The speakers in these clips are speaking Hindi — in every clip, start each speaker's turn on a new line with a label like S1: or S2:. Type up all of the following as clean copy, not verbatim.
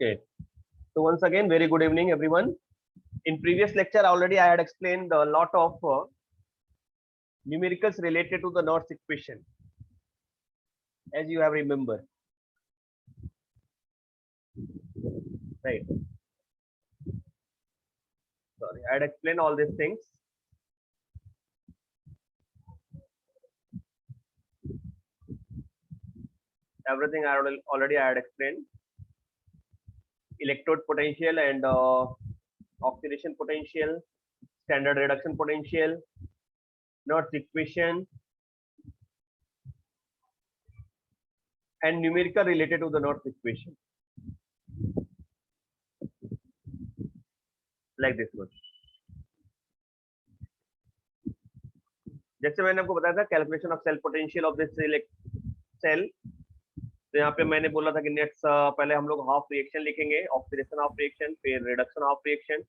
S1: Okay. So once again, very good evening, everyone. In previous lecture, already I had explained a lot of numericals related to the Nernst equation, as you have remembered, right? Sorry, I had explained all these things. Everything I already had explained. Electrode potential and oxidation potential, standard reduction potential, Nernst equation, and numerical related to the Nernst equation, like this one. जैसे मैंने आपको बताया था calculation of cell potential of this cell, तो यहाँ पे मैंने बोला था कि नेक्स्ट पहले हम लोग हाफ रिएक्शन लिखेंगे, ऑक्सीडेशन हाफ रिएक्शन, फिर रिडक्शन हाफ रिएक्शन,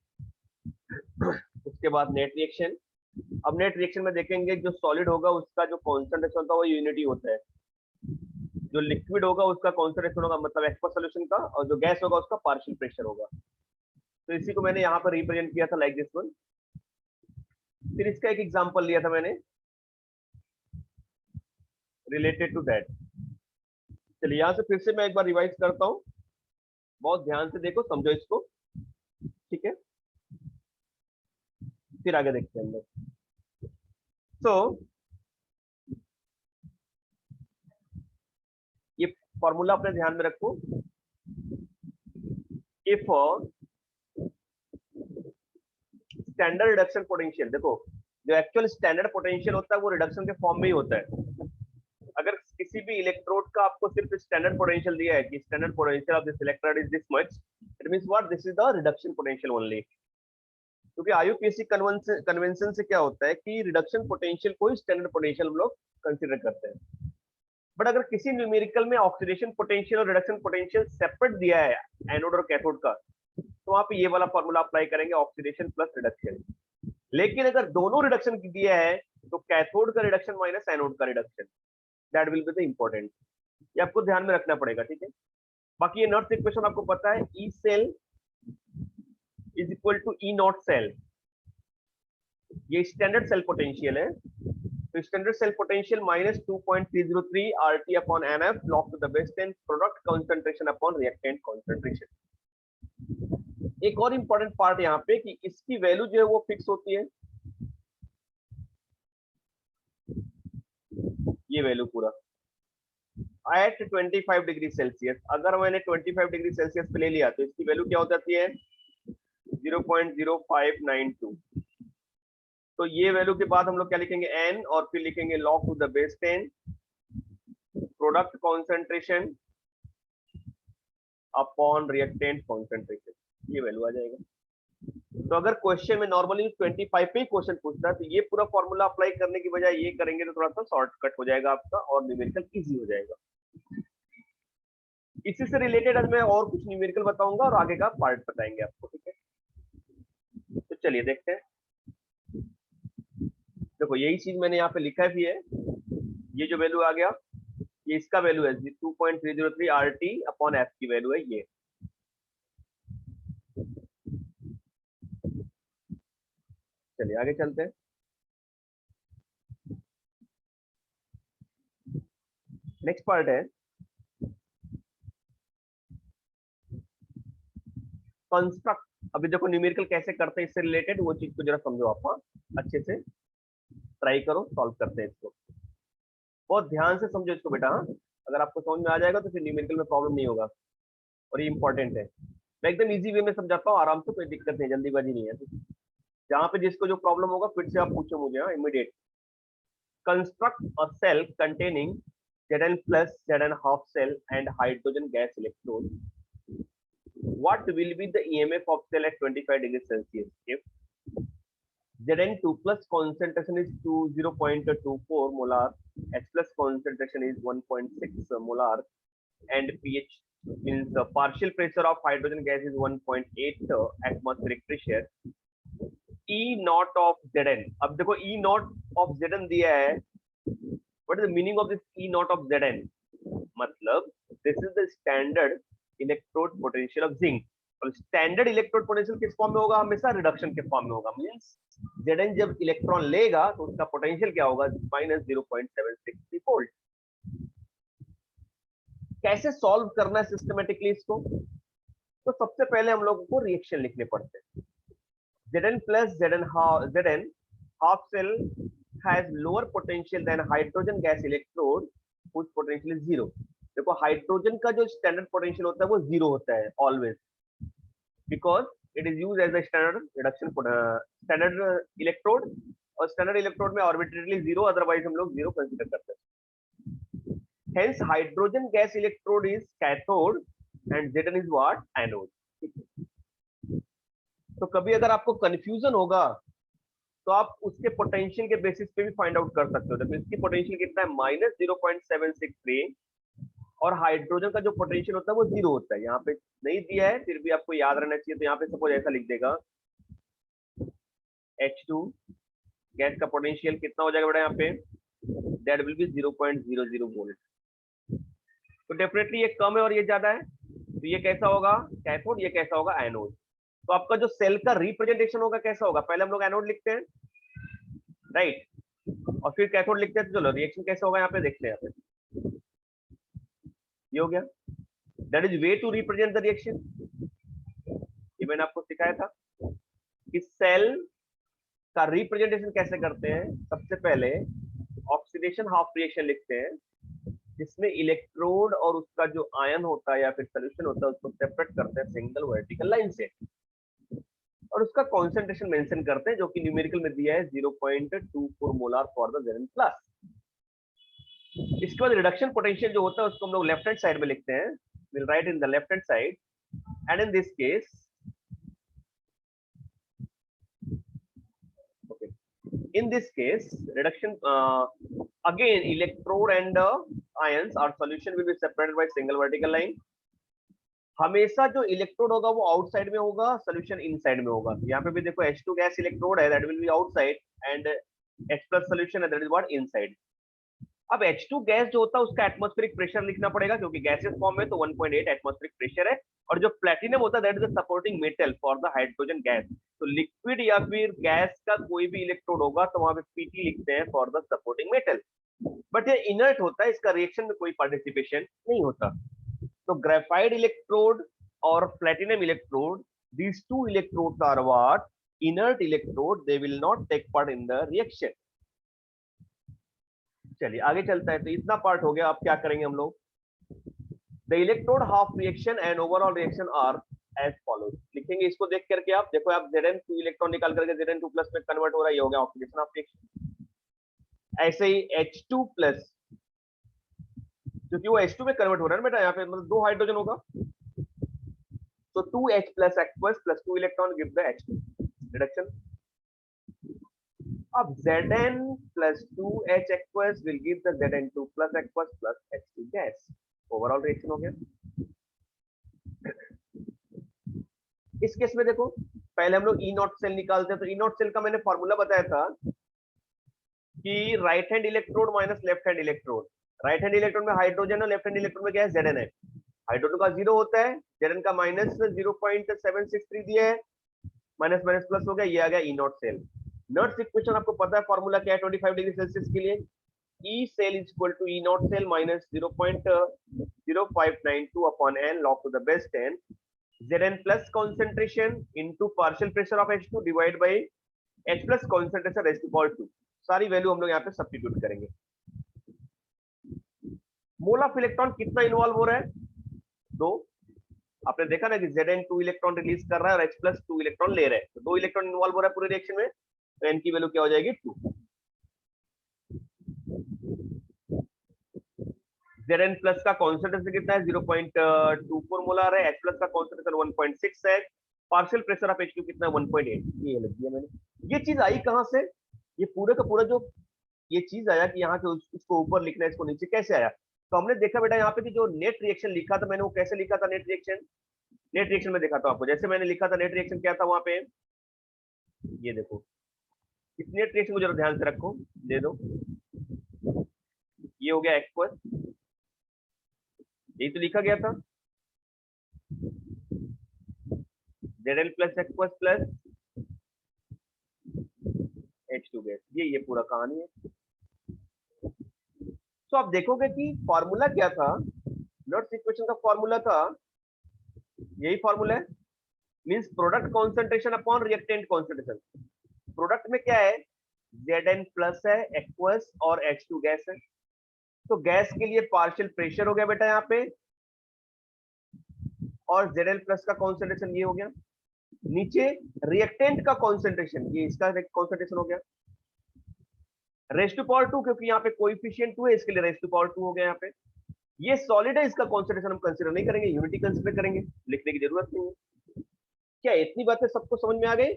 S1: उसके बाद नेट रिएक्शन। अब नेट रिएक्शन में देखेंगे जो सॉलिड होगा उसका जो कॉन्सेंट्रेशन होता है वो यूनिटी होता है, जो लिक्विड होगा उसका कॉन्सेंट्रेशन होगा मतलब एक्वस सॉल्यूशन का, और जो गैस होगा उसका पार्शियल प्रेशर होगा। तो इसी को मैंने यहाँ पर रिप्रेजेंट किया था लाइक दिस वन। फिर इसका एक एग्जांपल लिया था मैंने रिलेटेड टू दैट। चलिए यहाँ से फिर से मैं एक बार रिवाइज करता हूँ, बहुत ध्यान से देखो, समझो इसको, ठीक है? फिर आगे देखते हैं हम लोग। तो ये फॉर्मूला अपने ध्यान में रखो। इफ स्टैंडर्ड रिडक्शन पोटेंशियल, देखो जो एक्चुअल स्टैंडर्ड पोटेंशियल होता है वो रिडक्शन के फॉर्म में ही होता है। अगर किसी भी इलेक्ट्रोड का आपको सिर्फ स्टैंडर्ड पोटेंशियल दिया है कि standard potential of this electrode is this much, it means what, this is the reduction potential only. क्योंकि आईयूपीएसी कन्वेंशन से क्या होता है कि रिडक्शन पोटेंशियल को ही स्टैंडर्ड पोटेंशियल हम लोग कंसीडर करते हैं। बट अगर किसी न्यूमेरिकल में ऑक्सीडेशन पोटेंशियल और रिडक्शन पोटेंशियल सेपरेट दिया है एनोड और कैथोड का, तो वहां पे ये वाला फॉर्मूला अप्लाई करेंगे, ऑक्सीडेशन प्लस रिडक्शन। लेकिन अगर दोनों रिडक्शन दिया है तो कैथोड का रिडक्शन माइनस एनोड का reduction, that will be the important. ये आपको ध्यान में रखना पड़ेगा, ठीक है? बाकी ये नर्स इक्वेशन आपको पता है, E cell is equal to E naught cell, ये स्टैंडर्ड सेल पोटेंशियल है। तो standard cell potential minus 2.303 RT upon NF log to the base 10 product concentration upon reactant concentration. एक और इंपॉर्टेंट पार्ट यहाँ पे कि इसकी वैल्यू जो है वो फिक्स होती है, ये वैल्यू पूरा एट 25 डिग्री सेल्सियस। अगर मैंने 25 डिग्री सेल्सियस पे ले लिया तो इसकी वैल्यू क्या हो जाती है, 0.0592। तो ये वैल्यू के बाद हम लोग क्या लिखेंगे, n, और फिर लिखेंगे log to the base 10 product concentration upon reactant concentration, ये वैल्यू आ जाएगा। तो अगर क्वेश्चन में नॉर्मली 25 पे ही क्वेश्चन पूछता है तो ये पूरा फॉर्मूला अप्लाई करने की बजाय ये करेंगे तो थोड़ा सा शॉर्टकट हो जाएगा आपका और न्यूमेरिकल इजी हो जाएगा। इसी से रिलेटेड आज मैं और कुछ न्यूमेरिकल बताऊंगा और आगे का पार्ट बताएंगे आपको, ठीक है? तो चलिए देखते हैं। देखो यही चीज मैंने यहाँ पे लिखा भी है, ये जो वैल्यू आ गया ये इसका वैल्यू है 2.303 RT अपॉन F की वैल्यू है ये। चलिए आगे चलते हैं। नेक्स्ट पार्ट है कंस्ट्रक्ट। अभी देखो न्यूमेरिकल कैसे करते हैं इससे रिलेटेड, वो चीज को जरा समझो, आप अच्छे से ट्राई करो, सॉल्व करते हैं इसको। बहुत ध्यान से समझो इसको बेटा, हाँ? अगर आपको समझ में आ जाएगा तो फिर न्यूमेरिकल में प्रॉब्लम नहीं होगा, और ये इंपॉर्टेंट है। मैं एकदम इजी वे में समझाता हूँ, आराम से, कोई दिक्कत नहीं, जल्दीबाजी नहीं है। जहाँ पे जिसको जो प्रॉब्लम होगा फिर से आप पूछो मुझे, हाँ, immediate. Construct a cell containing Zn plus Zn half cell and hydrogen gas electrode. What will be the EMF of cell at 25 degrees Celsius if Zn2 plus concentration is 0.24 molar, H plus concentration is 1.6 molar, and pH means the partial pressure of hydrogen gas is 1.8 atmospheric pressure. E naught of Zn, अब देखो E naught of Zn दिया है, what is the meaning of this E naught of Zn? मतलब this is the standard electrode potential of zinc. और स्टैंडर्ड इलेक्ट्रोड पोटेंशियल किस फॉर्म में होगा? हमेशा रिडक्शन के फॉर्म में होगा। मींस Zn जब इलेक्ट्रॉन लेगा तो उसका पोटेंशियल क्या होगा? -0.763 वोल्ट। कैसे सॉल्व करना है सिस्टमेटिकली इसको? तो सबसे पहले हम लोगों को रिएक्शन लिखने पड़ते हैं। Zn plus Zn half cell has lower potential than hydrogen gas electrode whose potential is 0। देखो हाइड्रोजन का जो स्टैंडर्ड पोटेंशियल होता है वो 0 होता है always, because it is use as a standard reduction standard electrode. और स्टैंडर्ड इलेक्ट्रोड में आर्बिट्रेरली 0, अदरवाइज हम लोग 0 कंसीडर करते हैं। Hence hydrogen gas electrode is cathode and Zn is what? Anode. तो कभी अगर आपको कंफ्यूजन होगा तो आप उसके पोटेंशियल के बेसिस पे भी फाइंड आउट कर सकते हो। देखो इसकी पोटेंशियल कितना है? -0.763। और हाइड्रोजन का जो पोटेंशियल होता है वो 0 होता है। यहाँ पे नहीं दिया है, फिर भी आपको याद रहना चाहिए। तो यहाँ पे सपोज ऐसा लिख देगा, H2 गैस का पोटेंशियल कितना हो जाएगा बेटा यहाँ पे? That will B 0.00 volt. तो डेफिनेटली ये कम है और ये ज्यादा है, तो ये कैसा होगा? कैथोड। ये कैसा होगा? एनोड। तो आपका जो सेल का रिप्रेजेंटेशन होगा कैसा होगा? पहले हम लोग एनोड लिखते हैं, राइट, और फिर कैथोड लिखते हैं। तो चलो रिएक्शन कैसे होगा यहाँ पे देखते हैं। यहाँ पे ये हो गया, that is way to represent the reaction. ये मैंने आपको सिखाया था कि सेल का रिप्रेजेंटेशन कैसे करते हैं। सबसे पहले ऑक्सीडेशन हाफ रिएक्शन लिखते हैं, जिसमें इलेक्ट्रोड और उसका जो आयन होता है या फिर सोल्यूशन होता है उसको सेपरेट करते हैं सिंगल वर्टिकल लाइन से, और उसका कॉन्सेंट्रेशन मेंशन करते हैं, जो कि न्यूमेरिकल में दिया है 0.24 molar for the Zn plus. इसके बाद रिडक्शन पोटेंशियल जो होता है उसको हम लोग लेफ्ट हैंड साइड में लिखते हैं, will write in the left hand side, and in this case reduction again electrode and ions or solution will be separated by single vertical line। हमेशा जो इलेक्ट्रोड होगा वो आउटसाइड में होगा, सोल्यूशन इनसाइड में होगा। यहाँ पे भी देखो H2 गैस इलेक्ट्रोड है, that will B outside, and H plus solution है, दैट इज व्हाट? इनसाइड। अब H2 गैस जो होता है उसका एटमॉस्फेरिक प्रेशर लिखना पड़ेगा, क्योंकि गैसेस फॉर्म में तो 1.8 एटमॉस्फेरिक प्रेशर है। और जो प्लैटिनम होता है that is the supporting metal for the hydrogen gas. तो लिक्विड या फिर गैस का कोई भी इलेक्ट्रोड होगा तो वहां पे Pt लिखते हैं for the supporting metal. But ये इनर्ट होता है, इसका रिएक्शन में कोई पार्टिसिपेशन नहीं होता। तो ग्रेफाइट इलेक्ट्रोड और platinum electrode, these two electrodes are what? Inert electrode, they will not take part in the reaction। चलिए आगे चलता है। तो इतना पार्ट हो गया। अब क्या करेंगे हम लोग? The electrode half reaction and overall reaction are as follows. लिखेंगे इसको देख करके। आप देखो, आप Zn2 इलेक्ट्रॉन निकाल करके Zn2 प्लस में कन्वर्ट हो रहा है, ये हो गया ऑक्सीडेशन हाफ रिएक्शन। ऐसे ही H2 प्लस, क्योंकि वो H2 में कन्वर्ट हो रहा है ना बेटा, यहाँ पे मतलब 2 हाइड्रोजन होगा, तो 2H plus aqueous plus 2 electron give the H2 reduction. अब Zn plus 2H aqueous will give the Zn2 plus aqueous plus H2 gas। Overall reaction हो गया। इस केस में देखो, पहले हम लोग E नॉट सेल निकालते हैं। तो E नॉट सेल का मैंने फॉर्मूला बताया था कि right hand electrode minus left hand electrode. Right hand electrode में हाइड्रोजन है, लेफ्ट हैंड इलेक्ट्रोड में क्या है? Zn है। हाइड्रोजन का 0 होता है, Zn का -0.763 दिया है, माइनस माइनस प्लस हो गया, ये आ गया E नॉट सेल। नॉट्स इक्वेशन आपको पता है, फॉर्मूला क्या है 25 डिग्री सेल्सियस के लिए? E cell is equal to E naught cell minus 0.0592 upon n log to the base 10 Zn plus concentration into partial pressure of H2 divide by H plus concentration raised to power 2। सारी वैल्यू हम लोग यहाँ पे सब्स्टिट्यूट करेंगे। मोल ऑफ इलेक्ट्रॉन कितना इन्वॉल्व हो रहा है? 2। आपने देखा ना कि Zn2 इलेक्ट्रॉन रिलीज कर रहा है और H plus 2 इलेक्ट्रॉन ले रहा है, तो 2 इलेक्ट्रॉन इन्वॉल्व हो रहा है पूरे रिएक्शन में, तो n की वैल्यू क्या हो जाएगी? 2। Zn प्लस का कॉन्सेंट्रेशन कितना है? 0.24 मोलार है। H प्लस का कॉन्सेंट्रेशन 1.6 है। पार्शियल प्रेशर ऑफ H2 कितना है? 1.8। ये लग दिया मैंने। ये चीज आई कहां से? ये पूरे का पूरा जो ये चीज आया कि यहाँ के इसको ऊपर लिखना है, इसको नीचे कैसे आया? तो हमने देखा बेटा यहाँ पे कि जो नेट रिएक्शन लिखा था मैंने, वो कैसे लिखा था? नेट रिएक्शन में देखा था आपको, जैसे मैंने लिखा था नेट रिएक्शन क्या था वहां पे, ये देखो। इस नेट रिएक्शन को जरा ध्यान से रखो, दे दो। ये हो गया एक्वस, यही तो लिखा गया था। Zl plus aqueous plus H2 gas, ये पूरा कहानी है। तो आप देखोगे कि फॉर्मूला क्या था, नॉट्स इक्वेशन का फॉर्मूला था, यही फॉर्मूला है, means product concentration upon reactant concentration. Product में क्या है, Zn प्लस है, एक्वस और H2 गैस है। तो गैस के लिए पार्शियल प्रेशर हो गया बेटा यहाँ पे, और Zl प्लस का कॉन्सेंट्रेशन ये हो गया। नीचे रिएक्टेंट का कॉन्सेंट्रेशन, ये इसका कॉन्सेंट्रेशन हो गया, रेस टू पावर 2, क्योंकि यहाँ पे कोएफिशिएंट 2 है, इसके लिए रेस टू पावर 2 हो गया यहाँ पे। ये सॉलिड है, इसका कॉन्सेंट्रेशन हम कंसीडर नहीं करेंगे, यूनिटी कंसीडर करेंगे, लिखने की जरूरत नहीं है। क्या इतनी बातें सबको समझ में आ गई?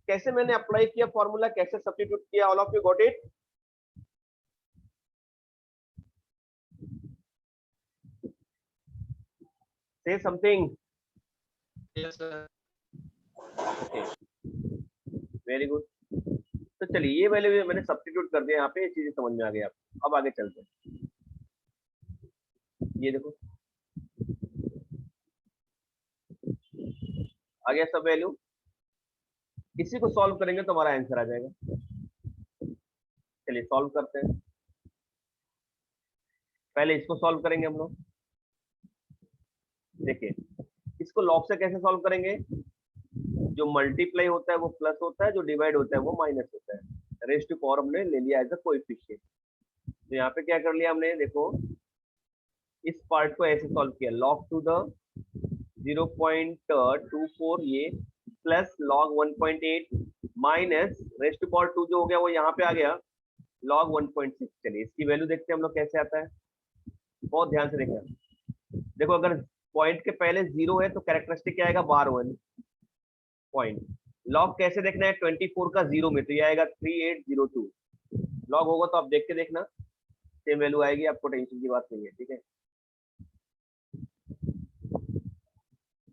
S1: कैसे मैंने अप्लाई किया फॉर्मूला, कैसे सब्स्टिट्यूट किया, all of you got it? से something.
S2: Yes, sir.
S1: Okay, very good. तो चलिए, ये वैल्यू मैंने सब्स्टिट्यूट कर दिया यहाँ पे, ये चीजें समझ में आ गई आपको। अब आगे चलते हैं, ये देखो आ गया सब वैल्यू, इसी को सॉल्व करेंगे तो हमारा आंसर आ जाएगा। चलिए सॉल्व करते हैं, पहले इसको सॉल्व करेंगे हम लोग। देखिए इसको लॉग से कैसे सॉल्व करेंगे, जो मल्टीप्लाई होता है वो प्लस होता है, जो डिवाइड होता है वो माइनस होता है। रेस टू पावर हमने ले लिया एज अ कोएफिशिएंट। तो यहाँ पे क्या कर लिया हमने, देखो इस पार्ट को ऐसे सॉल्व किया, log टू द 0.24 ये plus log 1.8 minus raise to power 2 जो हो गया वो यहाँ पे आ गया log 1.6। चलिए इसकी वैल्यू देखते हैं हम लोग कैसे आता है, बहुत ध्यान से देखना। देखो अगर पॉइंट के पहले 0 है तो कैरेक्टरिस्टिक क्या आएगा, बार 1 पॉइंट। लॉग कैसे देखना है, 24 का 0 में, तो ये आएगा 3802। लॉग होगा तो आप देख के देखना, सेम वैल्यू आएगी, आपको टेंशन की बात नहीं है, ठीक है।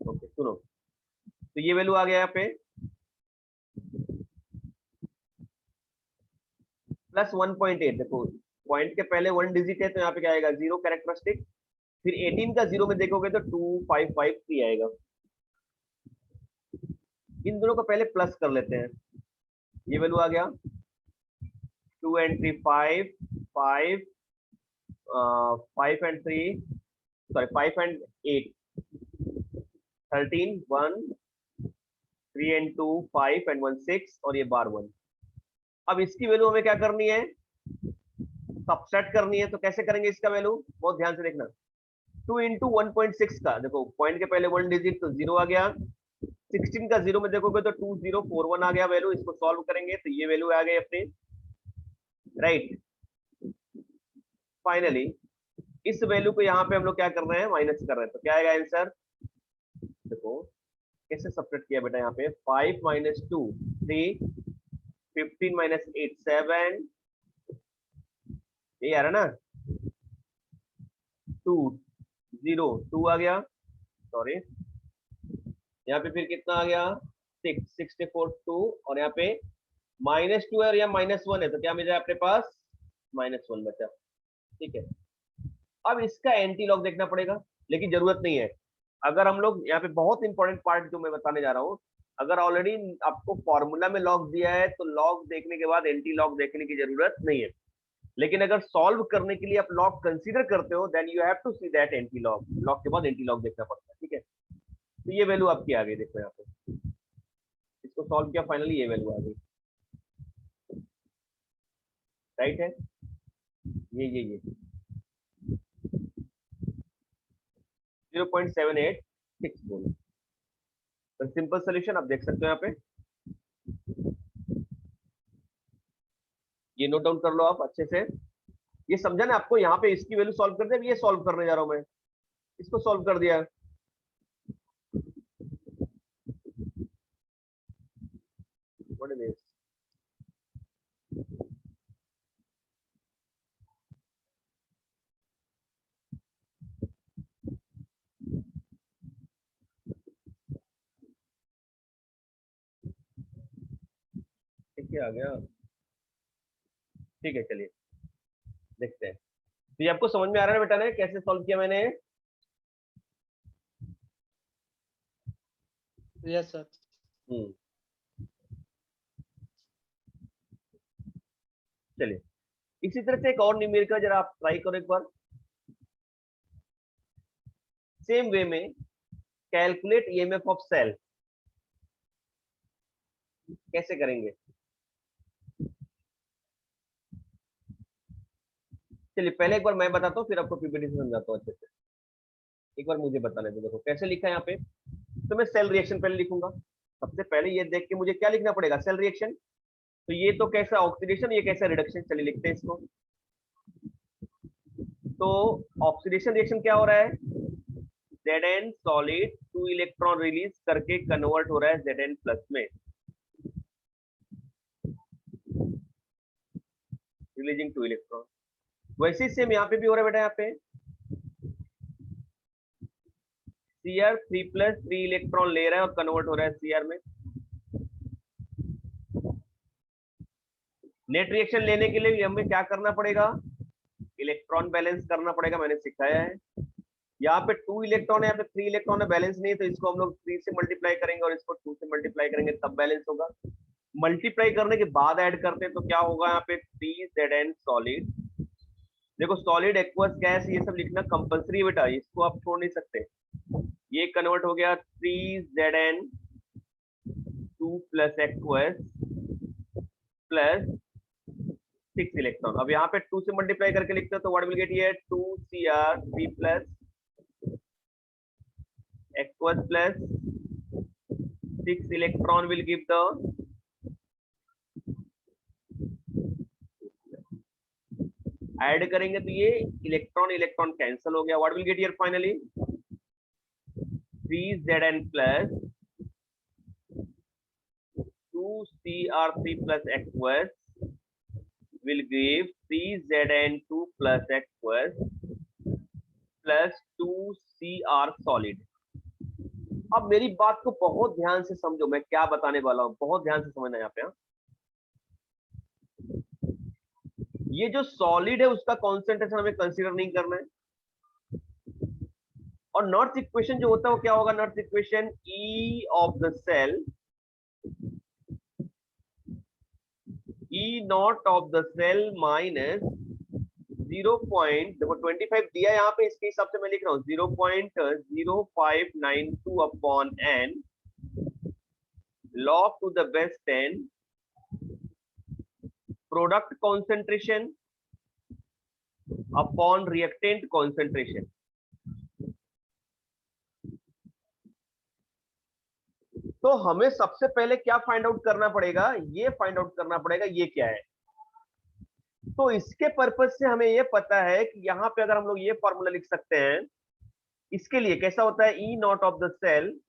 S1: ओके सुनो, तो ये वैल्यू आ गया यहाँ पे प्लस 1.8। देखो पॉइंट के पहले 1 डिजिट है तो यहाँ पे क्या आएगा, 0 कैरेक्टरिस्टिक। फिर 18 का 0 में देखोगे तो 2553 आएगा। इन दोनों को पहले प्लस कर लेते हैं, ये वैल्यू आ गया 2 and 3 5 5 5 and 3 sorry 5 and 8 13 1 3 and 2 5 and 1 6 और ये बार 1। अब इसकी वैल्यू हमें क्या करनी है, सबसेट करनी है। तो कैसे करेंगे इसका वैल्यू, बहुत ध्यान से देखना। 2 इंटू 1.6 का, देखो पॉइंट के पहले 1 डिजिट तो 0 आ गया, 16 का 0 में देखोगे तो 2041 आ गया वैल्यू। इसको सॉल्व करेंगे तो ये वैल्यू आ गई अपनी, राइट। फाइनली इस वैल्यू को यहाँ पे हम लोग क्या कर रहे हैं, माइनस कर रहे हैं, तो क्या आएगा आंसर। देखो कैसे सब्ट्रैक्ट किया बेटा, यहाँ पे 5 माइनस 2 3 15 माइनस 8 7, ये आ रहा ना 2 0 2 आ गया, सॉरी यहाँ पे फिर कितना आ गया 6 64 2, और यहाँ पे -2 है और यहाँ -1 है, तो क्या मिल जाए अपने पास, -1 बचा, ठीक है। अब इसका एंटी लॉग देखना पड़ेगा, लेकिन जरूरत नहीं है। अगर हम लोग यहाँ पे बहुत इंपॉर्टेंट पार्ट जो मैं बताने जा रहा हूँ, अगर ऑलरेडी आपको फॉर्मूला में लॉग दिया है तो लॉग देखने के बाद एंटी लॉग देखने की जरूरत नहीं है। लेकिन अगर सॉल्व करने के लिए आप लॉग कंसीडर करते हो, then you have to see that anti log, log के बाद एंटी लॉग देखना पड़ता है, ठीक है। तो ये वैल्यू आपकी आ गई, देखो यहाँ पे इसको सॉल्व किया, फाइनली ये वैल्यू आ गई, राइट है। ये 0.786 बोलो, तो सिंपल सोल्यूशन आप देख सकते हो यहाँ पे, ये नोट डाउन कर लो आप अच्छे से। ये समझा ना आपको, यहाँ पे इसकी वैल्यू सॉल्व कर दिया, ये सॉल्व करने जा रहा हूँ मैं, इसको सॉल्व कर दिया। What is this? ठीक है आ गया, ठीक है चलिए देखते हैं। तो ये आपको समझ में आ रहा है बेटा ने कैसे सॉल्व किया मैंने,
S2: Yes, sir.
S1: चलिए इसी तरह से एक और न्यूमेरिकल जरा आप ट्राई करो एक बार, सेम वे में कैलकुलेट ईएमएफ ऑफ सेल कैसे करेंगे। चलिए पहले एक बार मैं बताता हूँ फिर आपको पीपीटी से समझाता हूँ अच्छे से। एक बार मुझे बताने दो, देखो कैसे लिखा है यहाँ पे। तो मैं सेल रिएक्शन पहले लिखूंगा। सबसे पहले ये देख के मुझे क्या लिखना पड़ेगा, सेल रिएक्शन। तो ये तो कैसा ऑक्सीडेशन, ये कैसा रिडक्शन, चलिए लिखते हैं इसको। तो ऑक्सीडेशन रिएक्शन क्या हो रहा है, Zn सॉलिड 2 इलेक्ट्रॉन रिलीज करके कन्वर्ट हो रहा है Zn प्लस में, रिलीजिंग 2 इलेक्ट्रॉन। वैसे ही सेम यहाँ पे भी हो रहा है बेटा, यहाँ पे Cr 3 प्लस 3 इलेक्ट्रॉन ले रहा है और कन्वर्ट हो रहा है Cr में। नेट रिएक्शन लेने के लिए हमें क्या करना पड़ेगा, इलेक्ट्रॉन बैलेंस करना पड़ेगा, मैंने सिखाया है। यहाँ पे 2 इलेक्ट्रॉन है, यहाँ पे 3 इलेक्ट्रॉन है, बैलेंस नहीं है, तो इसको हम लोग 3 से मल्टीप्लाई करेंगे और इसको 2 से मल्टीप्लाई करेंगे तब बैलेंस होगा। मल्टीप्लाई करने के बाद ऐड करते हैं तो क्या होगा, यहाँ पे 3Zn सॉलिड। देखो सॉलिड एक्वस गैस ये सब लिखना कंपलसरी है बेटा, इसको आप छोड़ नहीं सकते। ये कन्वर्ट हो गया 3Zn 2 plus aqueous plus 6 electron. अब यहाँ पे 2 से मल्टीप्लाई करके लिखते हैं तो what will get here 2Cr 3 plus aqueous plus 6 electron will give the add करेंगे तो ये इलेक्ट्रॉन इलेक्ट्रॉन कैंसिल हो गया। What will get here finally 3Zn plus 2Cr3 plus aqueous will give 3Zn2 plus aqueous plus 2Cr solid। अब मेरी बात को बहुत ध्यान से समझो, मैं क्या बताने वाला हूं, बहुत ध्यान से समझना यहाँ पे। ये जो सॉलिड है उसका कॉन्सेंट्रेशन हमें कंसीडर नहीं करना है। और नॉर्थ इक्वेशन जो होता है वो क्या होगा, Nernst equation E of the cell, E naught of the cell minus 0.25 दिया यहाँ पे, इसके हिसाब से मैं लिख रहा हूँ 0.0592 upon n log to the base 10 product concentration upon reactant concentration. तो हमें सबसे पहले क्या फाइंड आउट करना पड़ेगा, ये फाइंड आउट करना पड़ेगा ये क्या है। तो इसके पर्पज से हमें ये पता है कि यहाँ पे अगर हम लोग ये फॉर्मूला लिख सकते हैं, इसके लिए कैसा होता है E naught of the cell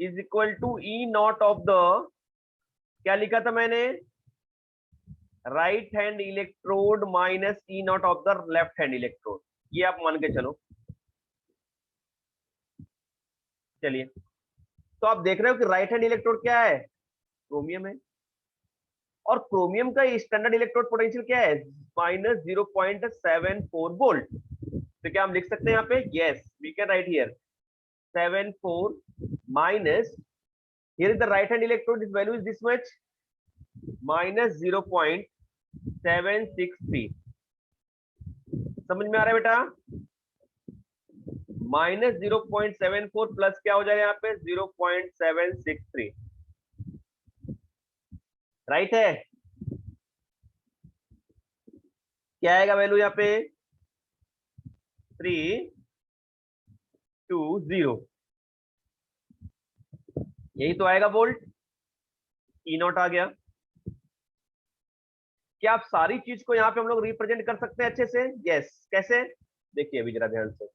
S1: is equal to E naught of the, क्या लिखा था मैंने, right hand electrode minus E naught of the left hand electrode, ये आप मान के चलो। चलिए तो आप देख रहे हो कि राइट हैंड इलेक्ट्रोड क्या है, क्रोमियम है, और क्रोमियम का स्टैंडर्ड इलेक्ट्रोड पोटेंशियल क्या है, माइनस 0.74 वोल्ट। तो क्या हम लिख सकते हैं यहाँ पे, yes we can write here 74 minus, here is the right hand electrode, this value is this much minus 0.763। समझ में आ रहा है बेटा, माइनस 0.74 प्लस क्या हो जाएगा यहाँ पे 0.763, राइट है। क्या आएगा वैल्यू यहाँ पे 320, यही तो आएगा वोल्ट, ई नॉट आ गया। क्या आप सारी चीज को यहाँ पे हम लोग रिप्रेजेंट कर सकते हैं अच्छे से, यस कैसे, देखिए अभी जरा ध्यान से,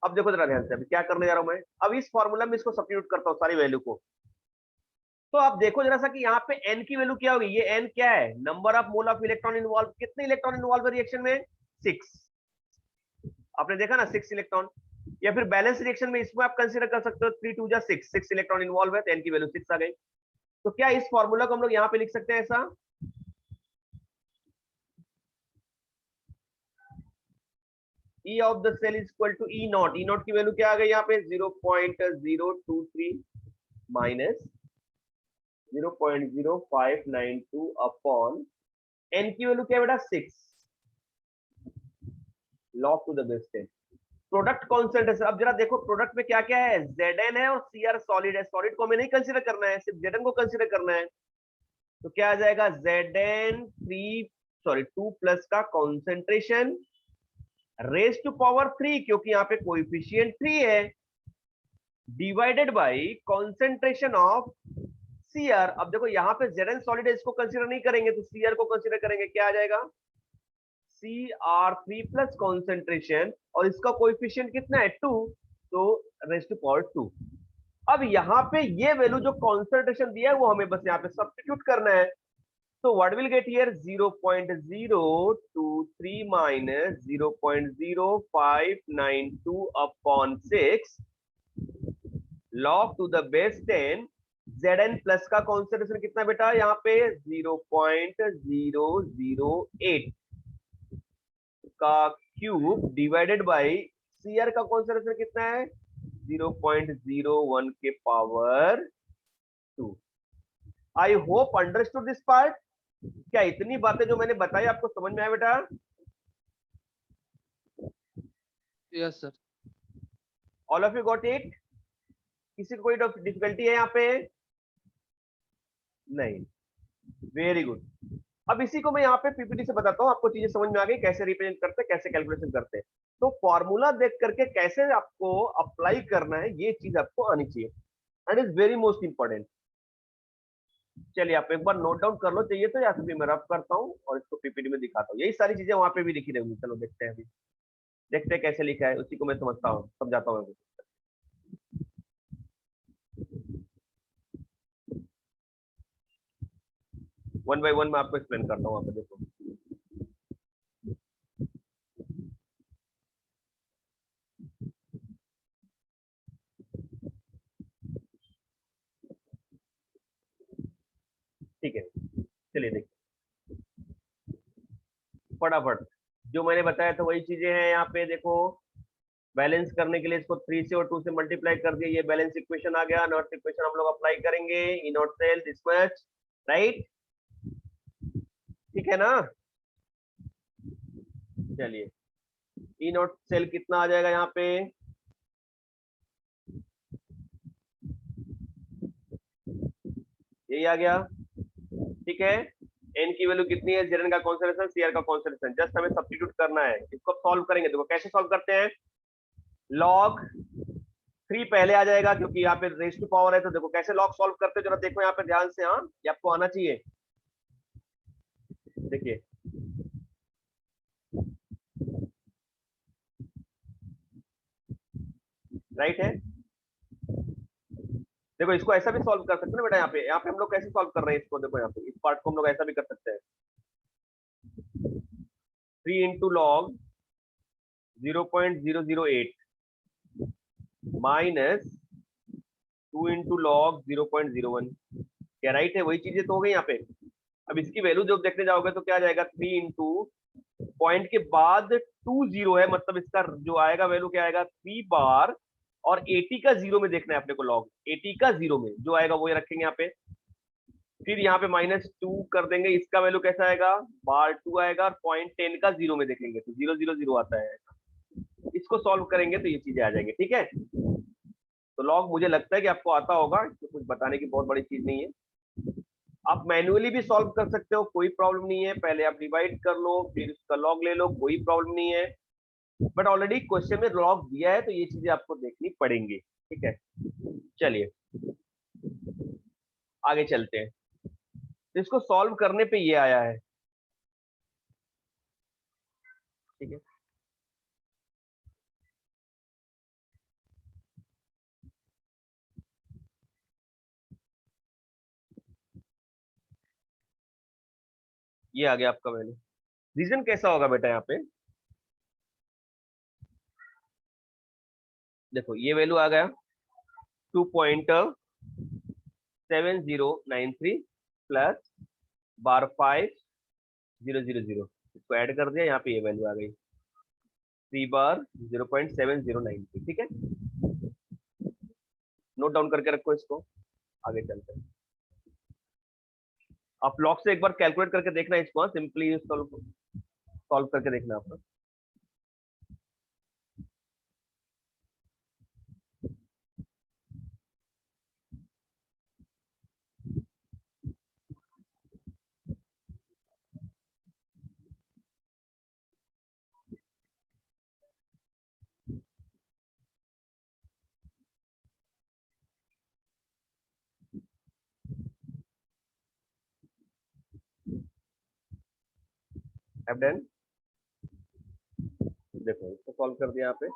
S1: अब देखो जरा ध्यान से, अभी क्या करने जा रहा हूं मैं, अब इस फॉर्मूला में इसको सब्स्टिट्यूट करता हूँ सारी वैल्यू को। तो आप देखो जरा सा कि यहाँ पे n की वैल्यू क्या होगी, ये n क्या है, number of mole of electron involve, कितने इलेक्ट्रॉन इन्वॉल्व है रिएक्शन में, 6, आपने देखा ना 6 इलेक्ट्रॉन। या फिर बैलेंस रिएक्शन में इसको आप कंसीडर कर सकते हो 3 2 जा 6, 6 इलेक्ट्रॉन इन्वॉल्व है तो n की वैल्यू 6 आ गई। तो क्या इस फॉर्मूला को हम लोग यहाँ पे लिख सकते हैं ऐसा, E of the cell is equal to E naught. E naught की वैल्यू क्या आ गई यहाँ पे 0.023 माइनस 0.0592 अपॉन n की वैल्यू क्या है बेटा 6 log to the base 10. Product concentration, अब जरा देखो प्रोडक्ट में क्या क्या है, Zn है और Cr सॉलिड है. सॉलिड को हमें नहीं कंसीडर करना है, सिर्फ Zn को कंसीडर करना है. तो क्या आ जाएगा Zn 2 प्लस का कॉन्सेंट्रेशन रेज टू पावर 3 क्योंकि यहाँ पे कोएफिशिएंट 3 है divided by concentration of Cr. अब देखो यहाँ पे Zn सॉलिड है, इसको कंसीडर नहीं करेंगे तो Cr को कंसीडर करेंगे. क्या आ जाएगा Cr3 प्लस कॉन्सेंट्रेशन और इसका कोएफिशिएंट कितना है 2, तो रेज टू पावर 2. अब यहाँ पे ये वैल्यू जो कॉन्सेंट्रेशन दिया है वो हमें बस यहाँ पे सब्स्टिट्यूट करना है. So what we'll get here 0.023 minus 0.0592 upon 6 log to the base 10. Zn plus का कॉन्सेंट्रेशन कितना बेटा यहाँ पे 0.008 का क्यूब डिवाइडेड बाय Cr का कॉन्सेंट्रेशन कितना है 0.01 के power 2. I hope understood this part. क्या इतनी बातें जो मैंने बताई आपको समझ में आया बेटा?
S2: Yes, sir.
S1: All of you got it? किसी को कोई डिफिकल्टी है यहाँ पे? नहीं. Very good. अब इसी को मैं यहाँ पे पीपीटी से बताता हूँ, आपको चीजें समझ में आ गई कैसे रिप्रेजेंट करते हैं, कैसे कैलकुलेशन करते हैं. तो फॉर्मूला देख करके कैसे आपको अप्लाई करना है ये चीज आपको आनी चाहिए, and is very most important. चलिए आप एक बार नोट डाउन कर लो, चाहिए तो या फिर मैं रफ करता हूँ और इसको पीपीटी में दिखाता हूँ. यही सारी चीजें वहां पे भी लिखी रहेंगी. चलो देखते हैं, अभी देखते हैं कैसे लिखा है, उसी को मैं समझता हूँ, समझाता हूँ. वन बाय वन मैं आपको एक्सप्लेन करता हूँ. वहां पे देखो ठीक है. चलिए देखिए फटाफट, जो मैंने बताया था वही चीजें हैं यहाँ पे. देखो बैलेंस करने के लिए इसको 3 से और 2 से मल्टीप्लाई कर दिया, ये बैलेंस इक्वेशन आ गया. नॉट इक्वेशन हम लोग अप्लाई करेंगे. E naught cell this much, right? ठीक है ना? चलिए ई नॉट सेल कितना आ जाएगा यहाँ पे, यही आ गया. ठीक है. एन की वैल्यू कितनी है, Zn का कॉन्सेंट्रेशन, Cr का कॉन्सेंट्रेशन, जस्ट हमें सब्स्टिट्यूट करना है. इसको सॉल्व करेंगे. देखो कैसे सॉल्व करते हैं. लॉग 3 पहले आ जाएगा क्योंकि यहाँ पे रेज टू पावर है. तो देखो कैसे लॉग सॉल्व करते हैं, जरा देखो यहाँ पे ध्यान से. हाँ ये आपको आना चाहिए. देखिए राइट है. देखो इसको ऐसा भी सॉल्व कर सकते हैं ना बेटा. यहाँ पे हम लोग कैसे सॉल्व कर रहे हैं इसको, देखो यहाँ पे इस पार्ट को हम लोग ऐसा भी कर सकते हैं. 3 into log 0.008 minus 2 into log 0.01. क्या राइट है? वही चीजें तो हो गई यहाँ पे. अब इसकी वैल्यू जब देखने जाओगे तो क्या आ जाएगा 3 इंटू पॉइंट के बाद 2 0 है, मतलब इसका जो आएगा वैल्यू क्या आएगा 3 बार, और 80 का 0 में देखना है अपने को. लॉग 80 का 0 में जो आएगा वो रखेंगे यहाँ पे. फिर यहाँ पे -2 कर देंगे, इसका वैल्यू कैसा आएगा बार 2 आएगा, और पॉइंट 10 का 0 में देखेंगे तो 0 0 0 आता है. इसको सॉल्व करेंगे तो ये चीजें आ जाएंगे. ठीक है. तो लॉग मुझे लगता है कि आपको आता होगा, इसको कुछ बताने की बहुत बड़ी चीज नहीं है. आप मैन्युअली भी सॉल्व कर सकते हो, कोई प्रॉब्लम नहीं है. पहले आप डिवाइड कर लो फिर उसका लॉग ले लो, कोई प्रॉब्लम नहीं है. बट ऑलरेडी क्वेश्चन में लॉग दिया है तो ये चीजें आपको देखनी पड़ेंगी. ठीक है. चलिए आगे चलते हैं. तो इसको सॉल्व करने पे ये आया है. ठीक है. ये आ गया आपका वैल्यू. रीजन कैसा होगा बेटा यहाँ पे, देखो ये वैल्यू आ गया 2.7093 प्लस बार 5000. इसको ऐड कर दिया, यहाँ पे ये वैल्यू आ गई. 3 बार 0.7093, ठीक है। नोट डाउन करके रखो इसको, आगे चलते हैं। आप लॉग से एक बार कैलकुलेट करके देखना इसको, सिंपली सॉल्व सॉल्व करके देखना आपका। हैव डन, देखो इसको सॉल्व कर दिया यहाँ पे।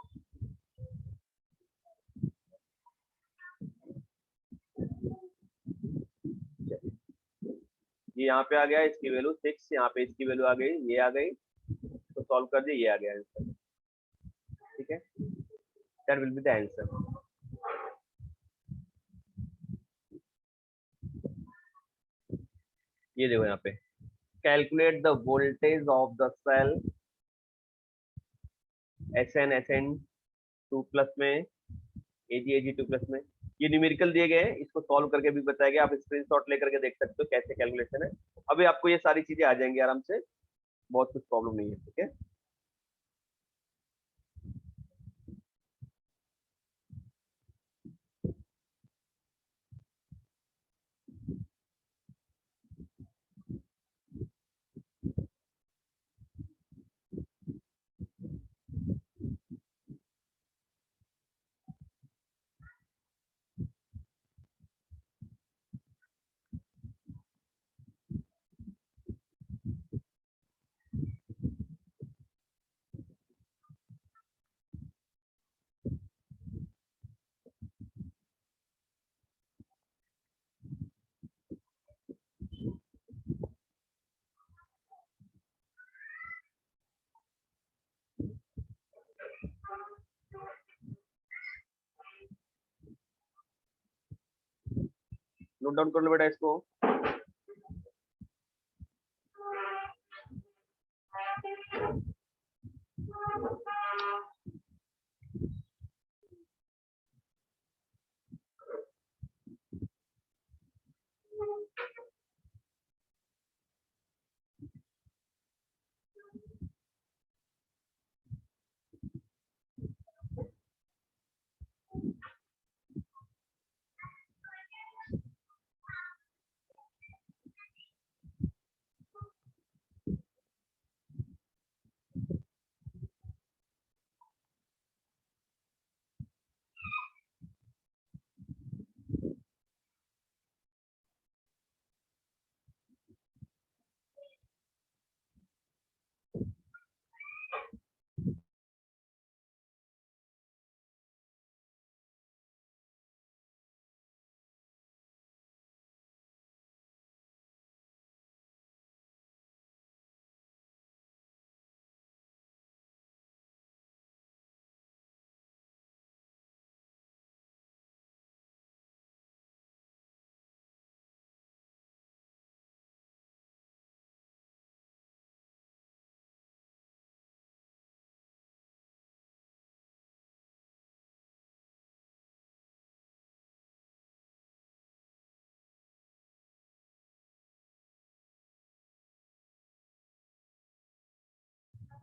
S1: ये यहाँ पे आ गया, इसकी वैल्यू 6, यहाँ पे इसकी वैल्यू आ गई, ये आ गई, तो सॉल्व कर दिया, ये आ गया आंसर, ठीक है। That will be the answer. ये देखो यहाँ पे, calculate the voltage of the cell SN2 plus में, AG2 प्लस में। ये न्यूमेरिकल दिए गए हैं, इसको सॉल्व करके भी बताया गया, आप स्क्रीनशॉट लेकर के देख सकते हो कैसे कैलकुलेशन है। अभी आपको ये सारी चीजें आ जाएंगी आराम से, बहुत कुछ प्रॉब्लम नहीं है, ठीक है। नोट डाउन कर लो बेटा इसको।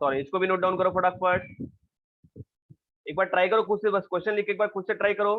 S1: सॉरी, इसको भी नोट डाउन करो फटाफट। एक बार ट्राई करो खुद से, बस क्वेश्चन लिख के एक बार खुद से ट्राई करो।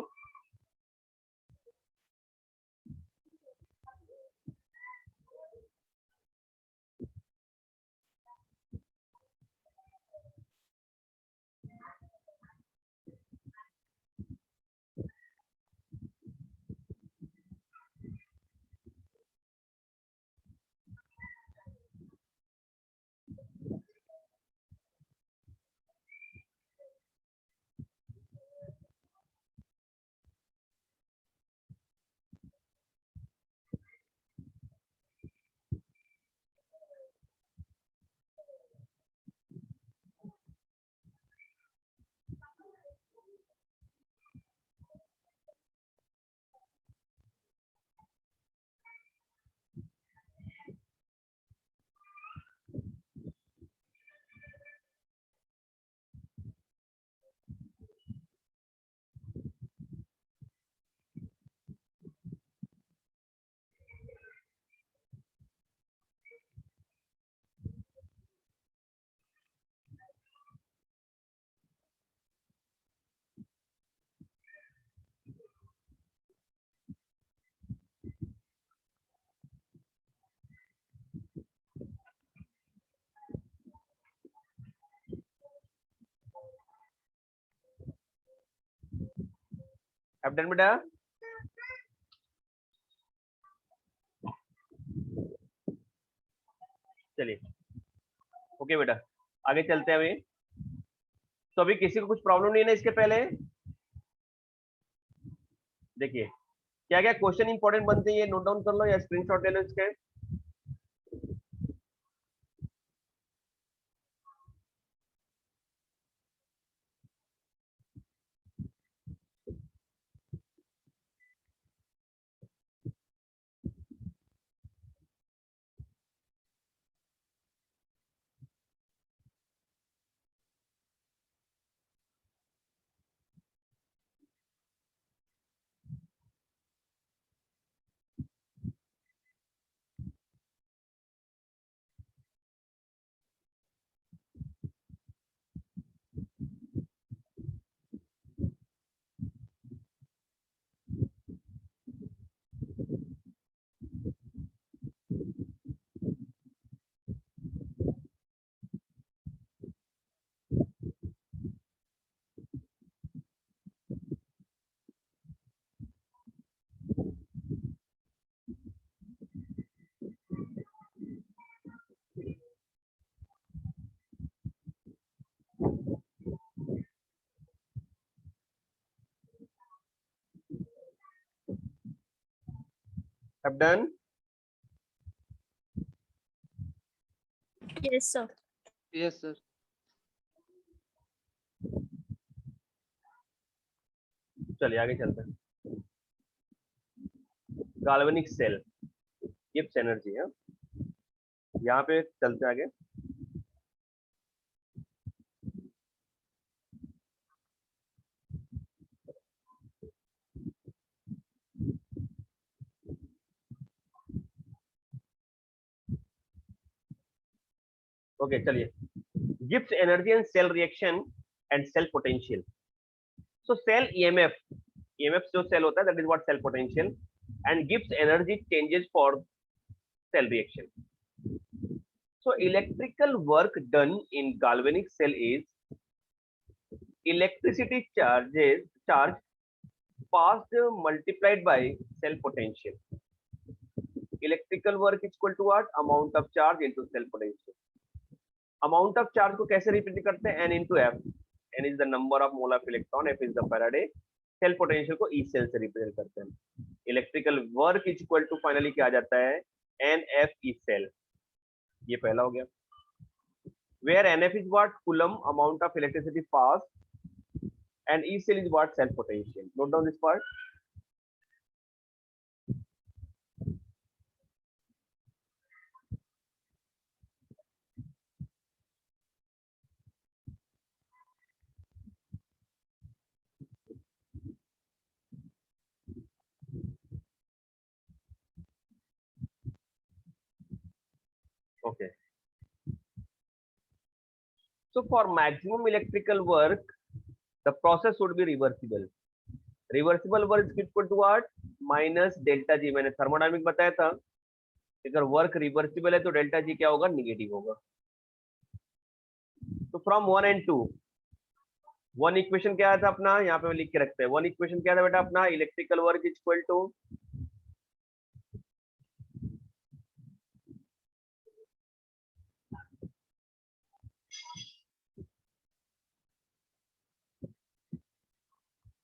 S1: अब डन बेटा, चलिए ओके बेटा, आगे चलते हैं अभी। तो अभी किसी को कुछ प्रॉब्लम नहीं है ना इसके पहले? देखिए क्या क्या क्वेश्चन इंपॉर्टेंट बनते हैं, ये नोट डाउन कर लो या स्क्रीनशॉट ले लो इसके। अब done.
S3: Yes, sir.
S2: Yes, sir.
S1: चलिए आगे चलते हैं। गाल्वेनिक सेल, गिब्स एनर्जी है, यहाँ पे चलते हैं आगे। ओके चलिए, Gibbs energy and cell reaction and cell potential. So cell EMF, EMF जो सेल होता है that is what cell potential, and Gibbs energy changes for cell reaction. So electrical work done in galvanic cell is electricity charge passed multiplied by cell potential. Electrical work is equal to what? Amount of charge into cell potential. Amount of charge को कैसे रिप्रेजेंट करते हैं? N into F. N is the number of mole of electron, F is the Faraday. Cell potential को E cell से रिप्रेजेंट करते हैं. Electrical work is equal to finally क्या आ जाता है? NF E cell. ये पहला हो गया. Where NF is what? Coulomb amount of electricity passed, and E cell is what? Cell potential. Note down this part. Okay. So for maximum electrical work, the process would be reversible. Reversible work is equal to what? Minus delta G. मैंने थर्मोडायनेमिक बताया था, अगर वर्क रिवर्सिबल है तो डेल्टा जी क्या होगा? निगेटिव होगा. तो फ्रॉम 1 and 2, वन इक्वेशन क्या था अपना? यहाँ पे लिख के रखते हैं. वन इक्वेशन क्या था बेटा अपना? Electrical work is equal to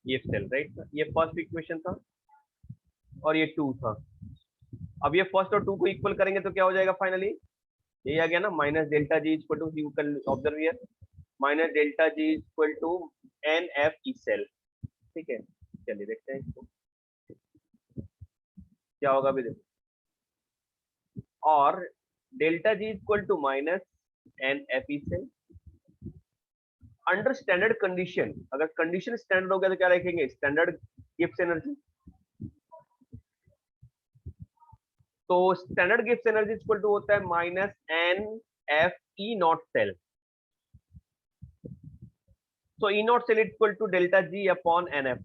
S1: ये सेल, राइट? ये फर्स्ट इक्वेशन था और ये 2 था. अब ये फर्स्ट और 2 को इक्वल करेंगे तो क्या हो जाएगा फाइनली? ये आ गया ना, minus delta G equal to, you can observe here, minus delta G equal to N F E cell. ठीक है, चलिए देखते हैं इसको क्या होगा अभी देखो. और delta G equal to minus N F E cell under standard condition. अगर कंडीशन स्टैंडर्ड हो गया तो क्या लिखेंगे? Standard Gibbs energy. तो standard Gibbs energy equal to होता है minus N F E naught cell. So E naught cell equal to delta G upon NF,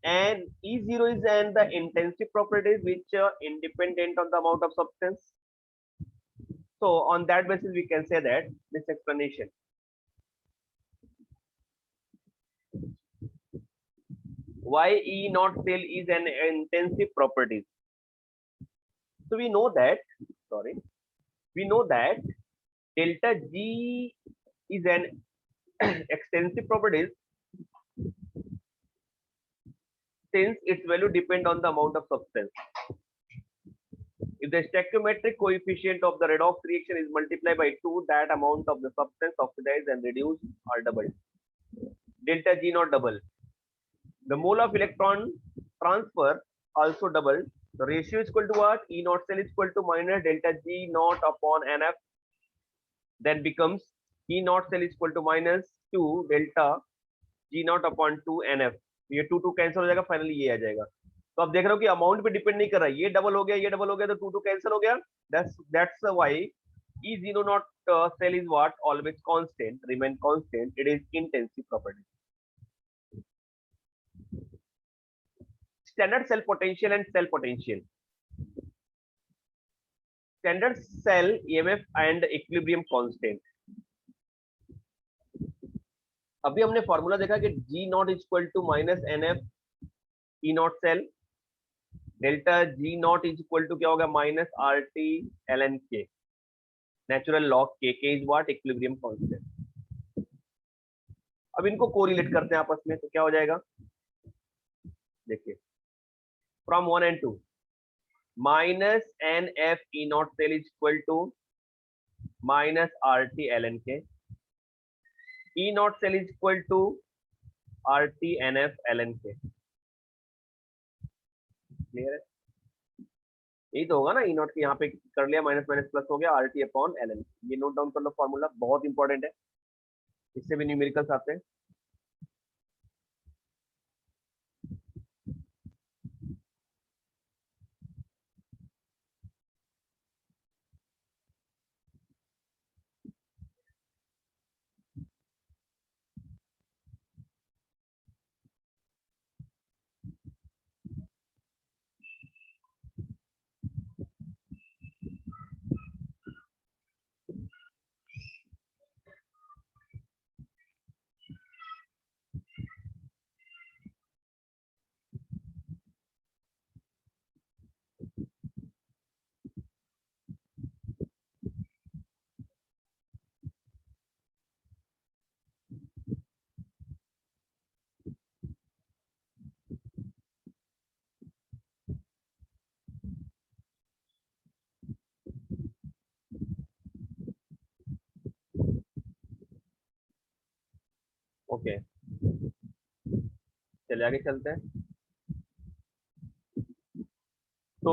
S1: and E0 is and the intensive properties which independent on the amount of substance. So on that basis we can say that this explanation. why E naught cell is an intensive property. So we know that, sorry, we know that delta G is an extensive property since its value depend on the amount of substance. If the stoichiometric coefficient of the redox reaction is multiplied by 2, that amount of the substance oxidized and reduced are doubled. Delta G not double. The mole of electron transfer also doubled. The ratio is equal to what? E naught cell is equal to minus delta G naught upon NF. Then becomes E naught cell is equal to minus 2 delta G naught upon 2 NF. ये 2 2 कैंसिल हो जाएगा, फाइनली ये आ जाएगा. तो आप देख रहे हो कि अमाउंट पे डिपेंड नहीं कर रहा है, ये डबल हो गया, ये डबल हो गया, तो 2 2 कैंसिल हो गया. That's why E zero naught cell is what? Always constant, remain constant. It is intensive property. Standard cell potential and cell potential. Standard cell EMF and equilibrium constant. अभी हमने फॉर्मूला देखा कि G naught is equal to minus NF E naught cell, delta G naught is equal to क्या होगा? Minus RT ln K, natural log K. K is what? Equilibrium constant. अब इनको कोरिलेट करते हैं आपस में, तो क्या हो जाएगा? देखिए, from 1 and 2 minus NF E naught cell is equal to minus RT ln K. E naught cell is equal to RT NF ln K. Clear है? यही तो होगा ना. E naught के यहाँ पे कर लिया, माइनस माइनस प्लस हो गया, RT अपॉन ln. ये नोट डाउन कर लो, फॉर्मूला बहुत इंपॉर्टेंट है, इससे भी न्यूमेरिकल्स आते हैं. ओके, चलिए आगे चलते हैं. तो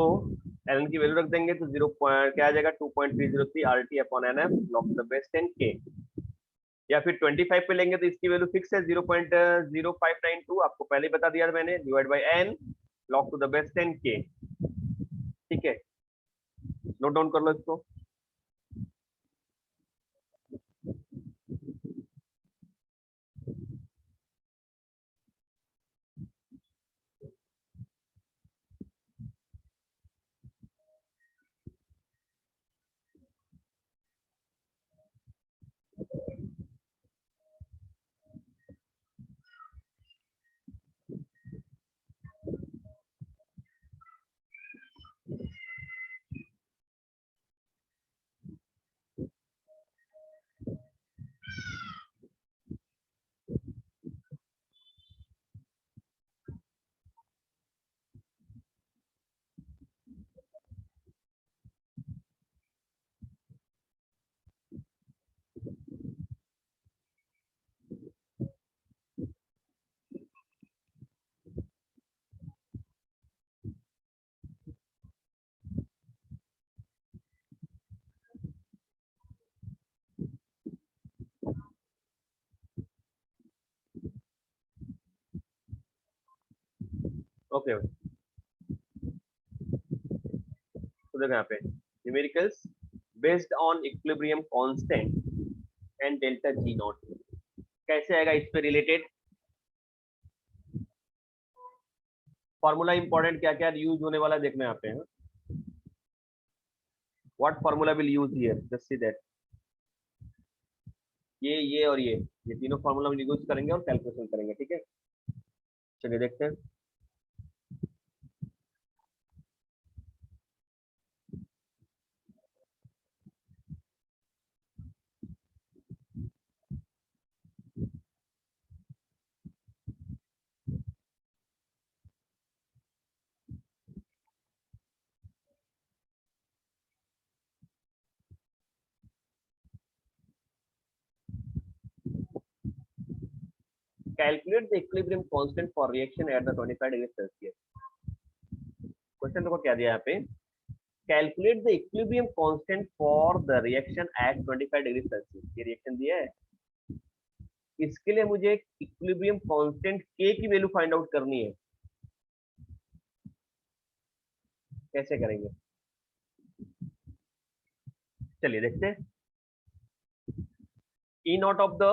S1: ln की वैल्यू रख देंगे, तो 0 क्या आ जाएगा? 2.303 RT upon NF log the base 10 K. या फिर 25 पे लेंगे तो इसकी वैल्यू फिक्स है 0.0592, आपको पहले ही बता दिया था मैंने, divide by n log to the base 10 K. ठीक है, नोट डाउन कर लो इसको. ओके, तो देखो यहाँ पे numericals based on equilibrium constant and delta G not. कैसे आएगा इस पे रिलेटेड फॉर्मूला? इंपॉर्टेंट क्या क्या यूज होने वाला देखना यहाँ पे. What formula will use here? Just see that. ये और ये तीनों फॉर्मूला हम यूज करेंगे और कैलकुलेशन करेंगे. ठीक है, चलिए देखते हैं। Calculate the equilibrium constant for reaction at the 25 degree Celsius. Question देखो क्या दिया यहाँ पे, calculate the equilibrium constant for the reaction at 25 degree Celsius. ये रिएक्शन दिया है, इसके लिए मुझे इक्विलिब्रियम कांस्टेंट के की वैल्यू फाइंड आउट करनी है। कैसे करेंगे, चलिए देखते हैं। E naught of the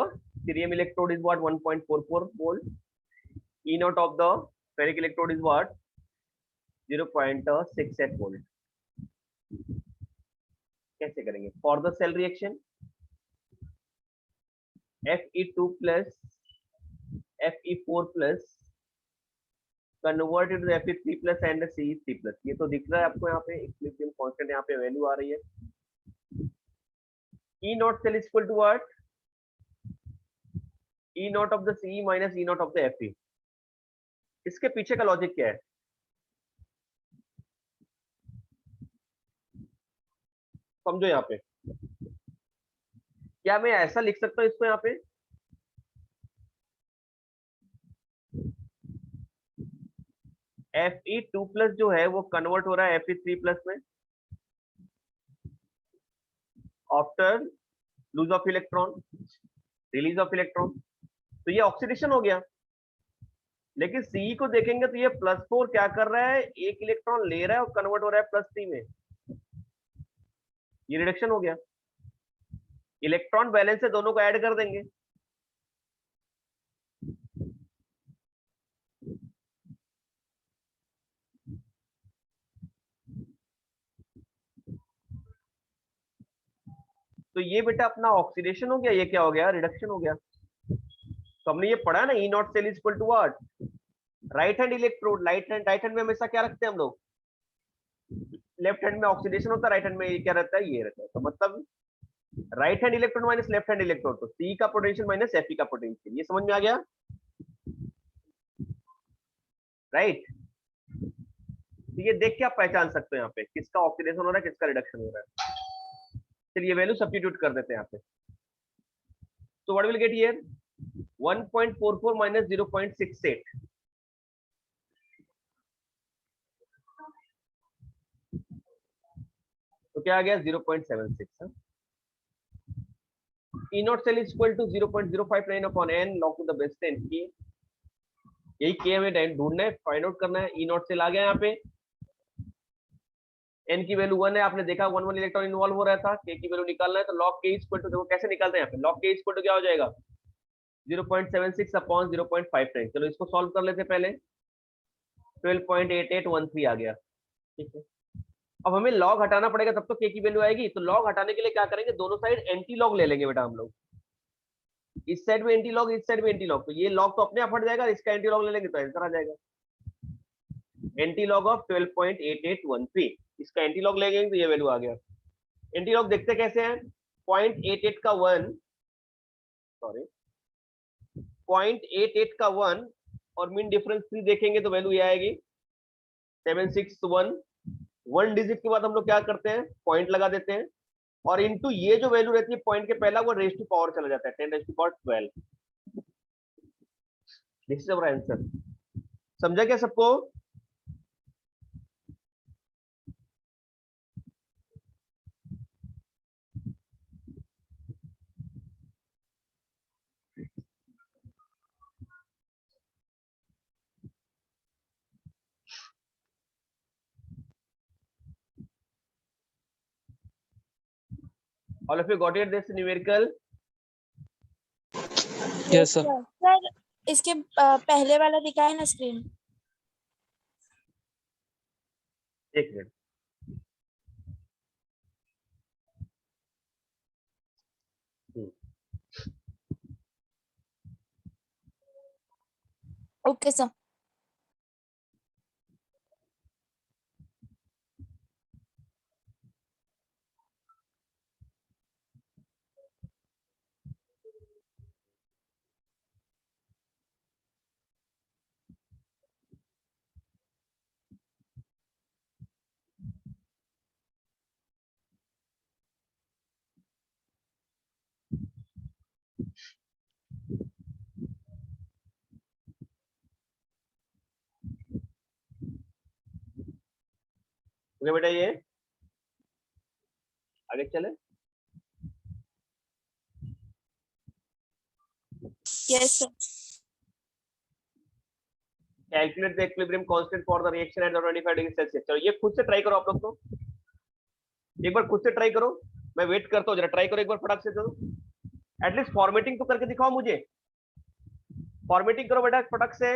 S1: cerium electrode is what, 1.44 volt. E naught of the ferric electrode is what, 0.68 volt. कैसे करेंगे, for the cell reaction Fe2 plus Fe4 plus converted to Fe3 plus and Ce3 plus। ये तो दिख रहा है आपको यहाँ पे, इक्विलिब्रियम कांस्टेंट यहाँ पे वैल्यू आ रही है। E naught cell is equal to what, E naught of the Ce minus E naught of the Fe। इसके पीछे का लॉजिक क्या है, समझो यहाँ पे। क्या मैं ऐसा लिख सकता हूँ इसको यहाँ पे, Fe2 प्लस जो है वो कन्वर्ट हो रहा है Fe3 प्लस में after lose of electron, release of electron, तो ये ऑक्सीडेशन हो गया। लेकिन सी को देखेंगे तो ये +4 क्या कर रहा है, एक इलेक्ट्रॉन ले रहा है और कन्वर्ट हो रहा है +3 में, ये रिडक्शन हो गया। इलेक्ट्रॉन बैलेंस से दोनों को ऐड कर देंगे, तो ये बेटा अपना ऑक्सीडेशन हो गया, ये क्या हो गया, रिडक्शन हो गया। तो हमने ये पढ़ा ना, E naught cell is equal to what, right hand electrode. Right hand में हमेशा क्या रखते हैं हम लोग, लेफ्ट हैंड में ऑक्सीडेशन होता है, राइट हैंड में ये क्या रहता है, ये रहता है। तो मतलब right hand electrode minus left hand electrode, तो सी का पोटेंशियल माइनस एफ का पोटेंशियल, ये समझ में आ गया, राइट। तो ये देख के आप पहचान सकते हो यहाँ पे किसका ऑक्सीडेशन हो रहा है, किसका रिडक्शन हो रहा है। चलिए वैल्यू सब्स्टिट्यूट कर देते हैं यहाँ पे। तो what will get here, 1.44 minus 0.68, तो क्या आ गया 0.76। E naught cell is equal to 0.059 upon n log to the base 10 की, यही के हमें ढूंढना है, फाइंड आउट करना है। E naught cell आ गया यहाँ पे, n की वैल्यू 1 है, आपने देखा 1 इलेक्ट्रॉन इन्वॉल्व हो रहा था, k की वैल्यू निकालना है, तो log k इक्वल टू, देखो कैसे निकालते हैं यहाँ पे, log k इक्वल टू क्या हो जाएगा 0.76 अपॉन 0.59। चलो इसको सॉल्व कर लेते पहले, 12.8813 आ गया, ठीक है। अब हमें लॉग हटाना पड़ेगा, तब तो k की वैल्यू आएगी। तो लॉग हटाने के लिए क्या करेंगे, दोनों साइड एंटी लॉग ले लेंगे बेटा हम लोग, इस साइड में एंटी लॉग, इस साइड में एंटी लॉग, तो ये लॉग तो अपने आप हट जाएगा, इसका एंटी लॉग ले लेंगे तो आंसर आ जाएगा, एंटी लॉग ऑफ 12.8813। इसका एंटी लॉग ले लेंगे तो ये वैल्यू आ गया। एंटी लॉग देखते कैसे हैं, 0.88 का 1, सॉरी 0.88 का 1 और मीन डिफरेंस 3 देखेंगे तो वैल्यू ये आएगी 761। 1 डिजिट के बाद हम लोग क्या करते हैं, पॉइंट लगा देते हैं, और इनटू ये जो वैल्यू रहती है पॉइंट के पहला, वो रेज टू पावर चला जाता है, 10⁻12। This is our answer. समझा क्या सबको, all of you got it, this numerical?
S2: Yes, sir.
S3: Sir इसके पहले वाला दिखा है ना स्क्रीन,
S1: एक मिनट,
S3: ओके सर।
S1: ओके बेटा, ये आगे चले।
S3: Yes, sir.
S1: Calculate the equilibrium constant for the reaction at 25 degree Celsius. चलो ये खुद से ट्राई करो आप लोग, तो एक बार खुद से ट्राई करो, मैं वेट करता हूँ, जरा ट्राई करो एक बार फटाक से। तो एटलीस्ट फॉर्मेटिंग तो करके दिखाओ मुझे, फॉर्मेटिंग करो बेटा फटाक से।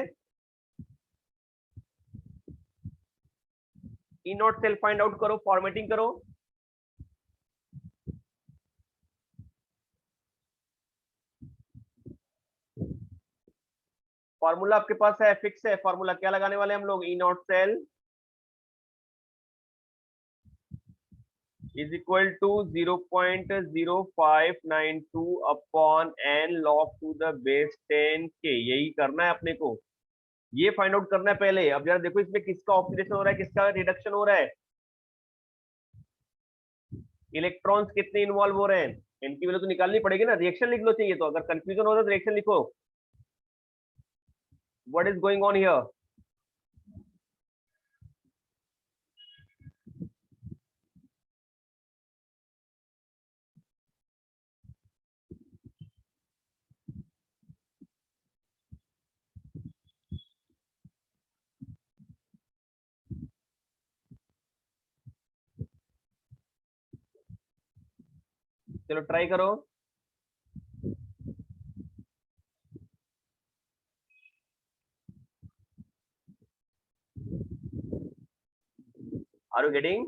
S1: ई नॉट सेल फाइंड आउट करो, फॉर्मेटिंग करो। फॉर्मूला आपके पास है, फिक्स है फॉर्मूला, क्या लगाने वाले हम लोग? E naught cell is equal to 0.0592 upon N log to the base 10 के। यही करना है अपने को, ये फाइंड आउट करना है पहले। अब जरा देखो इसमें किसका ऑक्सीडेशन हो रहा है, किसका रिडक्शन हो रहा है, इलेक्ट्रॉन्स कितने इन्वॉल्व हो रहे हैं, इनकी वैल्यू तो निकालनी पड़ेगी ना। रिएक्शन लिख लो चाहिए तो, अगर कंफ्यूजन हो रहा है तो रिएक्शन लिखो। What is going on here? चलो ट्राई करो। Are you getting?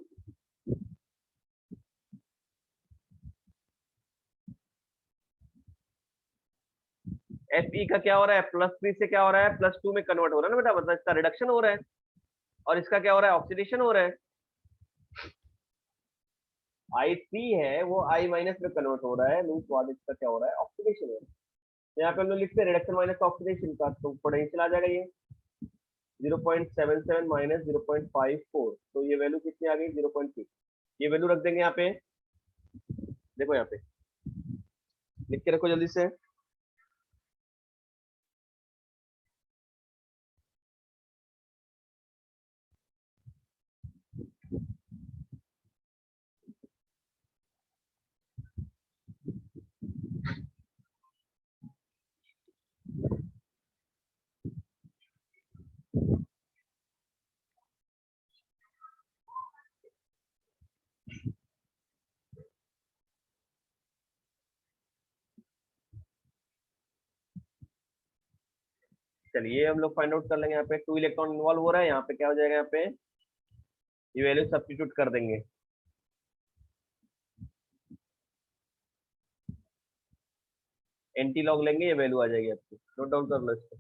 S1: F E का क्या हो रहा है, +3 से क्या हो रहा है, +2 में कन्वर्ट हो रहा है ना बेटा, मतलब इसका रिडक्शन हो रहा है। और इसका क्या हो रहा है, ऑक्सीडेशन हो रहा है। I3 है वो I माइनस में कन्वर्ट हो रहा है, मींस व्हाट, इसका क्या हो रहा है, ऑक्सीडेशन हो रहा है। तो यहाँ पे हम लोग लिखते हैं रिडक्शन माइनस ऑक्सीडेशन का, तो पोटेंशियल आ जाएगा ये 0.77 माइनस 0.54, तो ये वैल्यू कितनी आ गई, 0.6। ये वैल्यू रख देंगे यहाँ पे, देखो यहाँ पे लिख के रखो जल्दी से। चलिए हम लोग फाइंड आउट कर लेंगे। यहाँ पे 2 इलेक्ट्रॉन इन्वॉल्व हो रहा है, यहाँ पे क्या हो जाएगा, यहाँ पे ये वैल्यू सब्स्टिट्यूट कर देंगे। एंटी लॉग लेंगे, ये वैल्यू आ जाएगी आपकी, नोट डाउन कर लो इसको।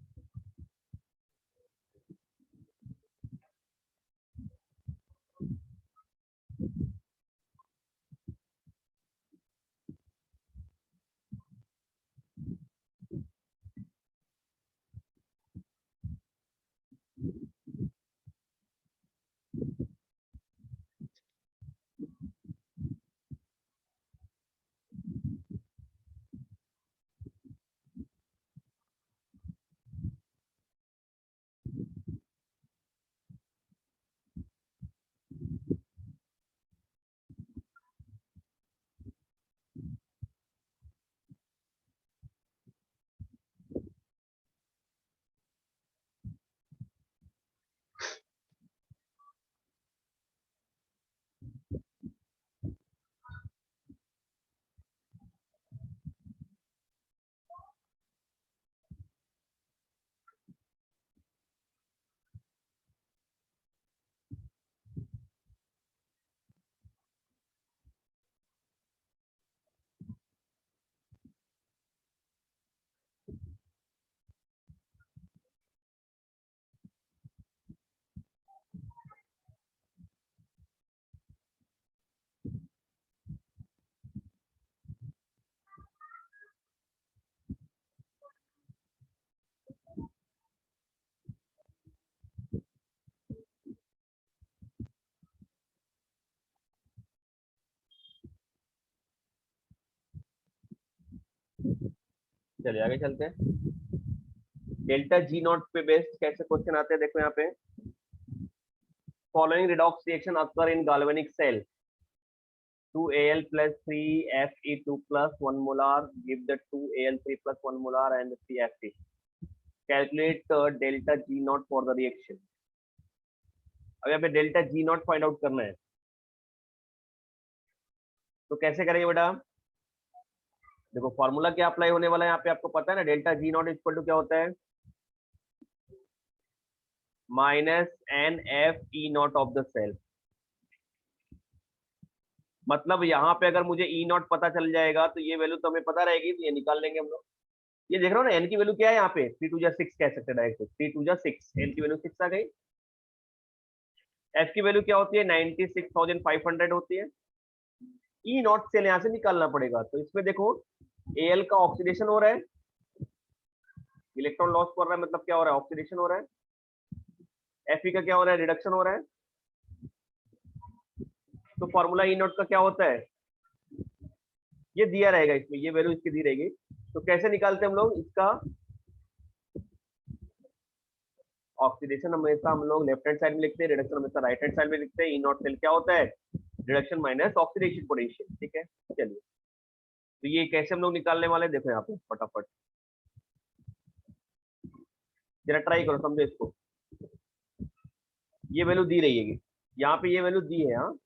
S1: चलिए आगे चलते हैं। डेल्टा जी नॉट पे बेस्ड कैसे क्वेश्चन आते हैं, देखो यहाँ पे following redox reaction occur in galvanic cell. 2Al plus 3Fe2 plus 1 molar give the 2Al3 plus 1 molar and 3Fe. Calculate delta G naught for the reaction. अब यहाँ पे delta G not find out करना है, तो कैसे करेंगे बेटा? देखो फॉर्मूला क्या अप्लाई होने वाला है यहाँ पे, आपको पता है ना, delta G naught equal to क्या होता है, minus N F E naught of the cell. मतलब यहाँ पे अगर मुझे ई नॉट पता चल जाएगा तो ये वैल्यू तो हमें पता रहेगी, तो ये निकाल लेंगे हम लोग। ये देख रहे हो ना, एन की वैल्यू क्या है यहाँ पे, 3 2 6 कह सकते हैं डायरेक्ट, 3 2 6, एन की वैल्यू 6 आ गई। एफ की वैल्यू क्या होती है, 96,500 होती है। ई नॉट सेल यहाँ से निकालना पड़ेगा, तो इसमें देखो एल का ऑक्सीडेशन हो रहा है, इलेक्ट्रॉन लॉस कर रहा है, मतलब क्या हो रहा है, ऑक्सीडेशन हो रहा है। एफ का क्या हो रहा है, रिडक्शन हो रहा है। तो फॉर्मूला ई नॉट का क्या होता है, ये दिया रहेगा इसमें, ये वैल्यू इसकी दी रहेगी। तो कैसे निकालते हैं हम लोग इसका, ऑक्सीडेशन हमेशा हम लोग लेफ्ट हैंड साइड में लिखते हैं, रिडक्शन हमेशा राइट हैंड साइड में लिखते हैं। ई नॉट सेल क्या होता है, रिडक्शन माइनस ऑक्सीडेशन पोटेंशियल, ठीक है। चलिए तो ये कैसे हम लोग निकालने वाले हैं, देखो यहाँ पे फटाफट जरा ट्राई करो, समझो इसको। ये वैल्यू दी रही है, यहाँ पे ये वैल्यू दी है, हाँ,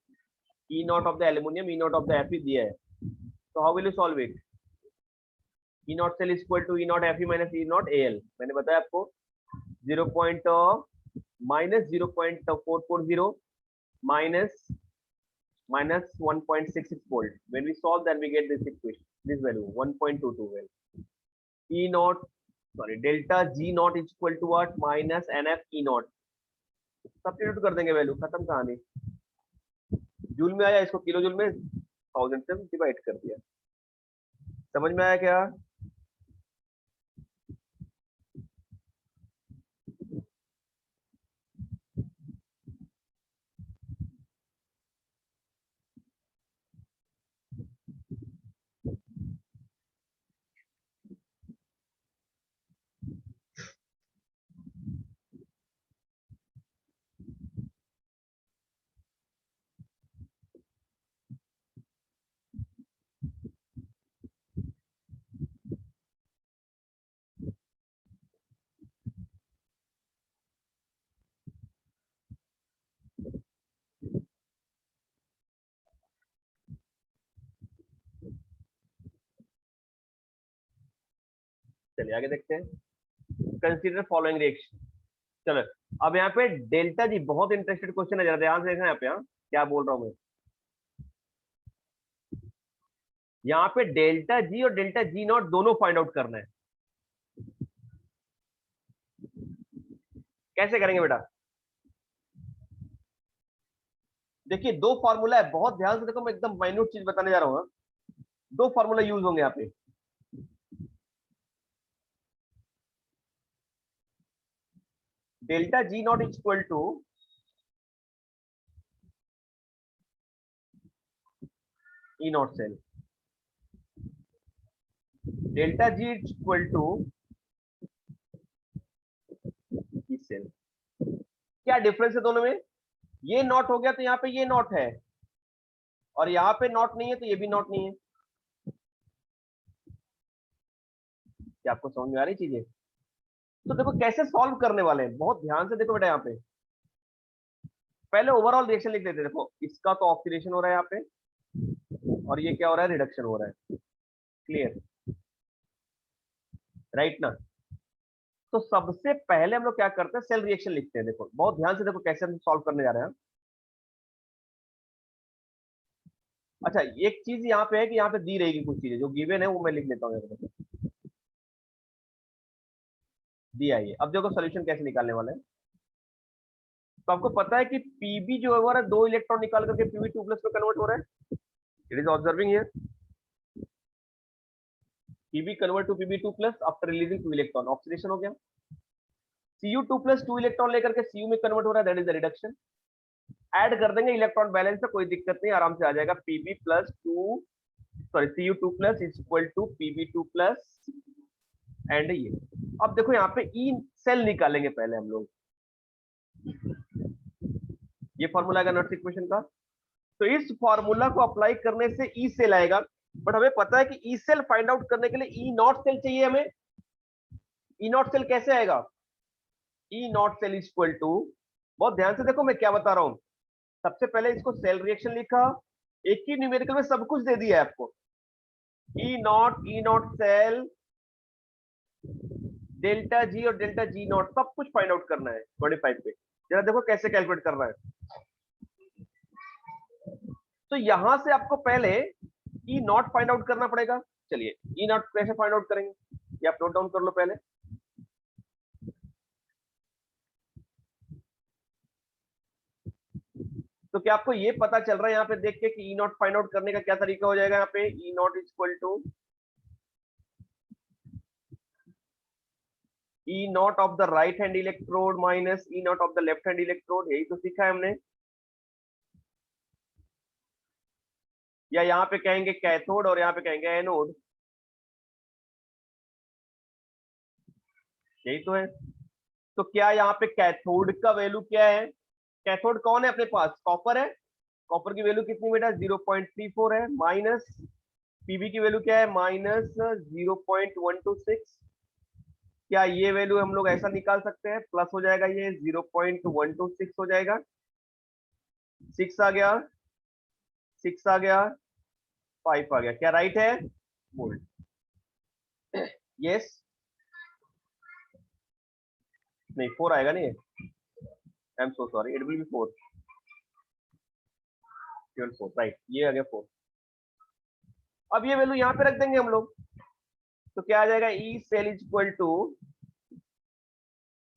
S1: E naught of the aluminium, E naught of the Fe दिया है। तो how will you solve it, E naught cell is equal to E naught Fe minus E naught Al। मैंने बताया आपको 0.440 minus 1.66 volt. When we solve that, we get this equation, this value 1.22 well. E naught, sorry, delta G naught is equal to what, minus NF E naught. Substitute कर देंगे वैल्यू, खत्म कहानी। जूल में आया, इसको किलो जूल में 1000 से डिवाइड कर दिया। समझ में आया क्या? चलिए आगे देखते हैं। Consider following reaction. चलो अब यहाँ पे डेल्टा जी, बहुत इंटरेस्टेड क्वेश्चन है, जरा ध्यान से देखना यहाँ पे, हाँ क्या बोल रहा हूँ मैं। यहाँ पे डेल्टा जी और डेल्टा जी नॉट दोनों फाइंड आउट करना है। कैसे करेंगे बेटा? देखिए दो फॉर्मूला है, बहुत ध्यान से देखो, मैं एकदम माइन्यूट चीज बताने जा रहा हूँ। दो फॉर्मूला यूज होंगे यहाँ पे। Delta G naught is equal to E naught cell, delta G is equal to E cell. क्या डिफरेंस है दोनों में? ये नॉट हो गया तो यहाँ पे ये नॉट है, और यहाँ पे नॉट नहीं है तो ये भी नॉट नहीं है। क्या आपको समझ में आ रही चीजें? तो देखो कैसे सॉल्व करने वाले हैं, बहुत ध्यान से देखो बेटा। यहाँ पे पहले ओवरऑल रिएक्शन लिख लेते हैं। देखो इसका तो ऑक्सीडेशन हो रहा है यहाँ पे, और ये क्या हो रहा है, रिडक्शन हो रहा है। क्लियर, राइट ना? तो सबसे पहले हम लोग क्या करते हैं, सेल रिएक्शन लिखते हैं। देखो बहुत ध्यान से देखो कैसे हम सॉल्व करने जा रहे हैं। अच्छा एक चीज यहाँ पे है कि यहाँ पे दी रहेगी कुछ चीजें जो गिवन है, वो मैं लिख लेता हूँ। दिया है। अब देखो सोल्यूशन कैसे निकालने वाले हैं। तो आपको पता है कि पीबी जो है वो 2 इलेक्ट्रॉन निकाल करके पीबी2 प्लस में कन्वर्ट हो रहा है। It is observing here, Pb convert to Pb two plus after releasing 2 electron, oxidation हो गया। Cu2 प्लस 2 इलेक्ट्रॉन लेकर के Cu में कन्वर्ट हो रहा है, that is the reduction. Add कर देंगे, इलेक्ट्रॉन बैलेंस है, कोई दिक्कत नहीं, आराम से आ जाएगा। Pb plus 2 sorry Cu2 plus is equal to Pb two plus and ये। अब देखो यहाँ पे ई सेल निकालेंगे पहले हम लोग। ये फॉर्मूला आएगा नॉट इक्वेशन का। तो इस फॉर्मूला को अप्लाई करने से ई सेल आएगा, बट हमें पता है कि ई सेल फाइंड आउट करने के लिए ई नॉट सेल चाहिए हमें। ई नॉट सेल कैसे आएगा? E naught cell is equal to, बहुत ध्यान से देखो मैं क्या बता रहा हूं। सबसे पहले इसको सेल रिएक्शन लिखा, एक ही न्यूमेरिकल में सब कुछ दे दिया है आपको। ई नॉट सेल डेल्टा जी और डेल्टा जी नॉट सब कुछ फाइंड आउट करना है 25 पे। जरा देखो कैसे कैलकुलेट कर रहा है। तो यहां से आपको पहले ई नॉट फाइंड आउट करना पड़ेगा। चलिए ई नॉट कैसे फाइंड आउट करेंगे, ये आप नोट डाउन कर लो पहले। तो क्या आपको ये पता चल रहा है यहाँ पे देख के कि ई नॉट फाइंड आउट करने का क्या तरीका हो जाएगा? यहाँ पे E naught is equal to E naught of the right hand electrode minus E naught of the left hand electrode. यही तो सीखा है हमने। या यहाँ पे कहेंगे कैथोड और यहाँ पे कहेंगे एनोड, यही तो है। तो क्या यहाँ पे कैथोड का वैल्यू क्या है? कैथोड कौन है अपने पास? कॉपर है। कॉपर की वैल्यू कितनी बेटा? 0.34 है। माइनस पीबी की वैल्यू क्या है? माइनस 0.126। क्या ये वैल्यू हम लोग ऐसा निकाल सकते हैं? प्लस हो जाएगा, ये 0.126 हो जाएगा। 6 आ गया, 6 आ गया, 5 आ गया। क्या राइट है? बोल्ड। यस, नहीं 4 आएगा नहीं, I am so sorry, it will be 4, केवल 4, राइट, ये आ गया 4। अब ये वैल्यू यहाँ पे रख देंगे हम लोग, तो क्या आ जाएगा? E cell is equal to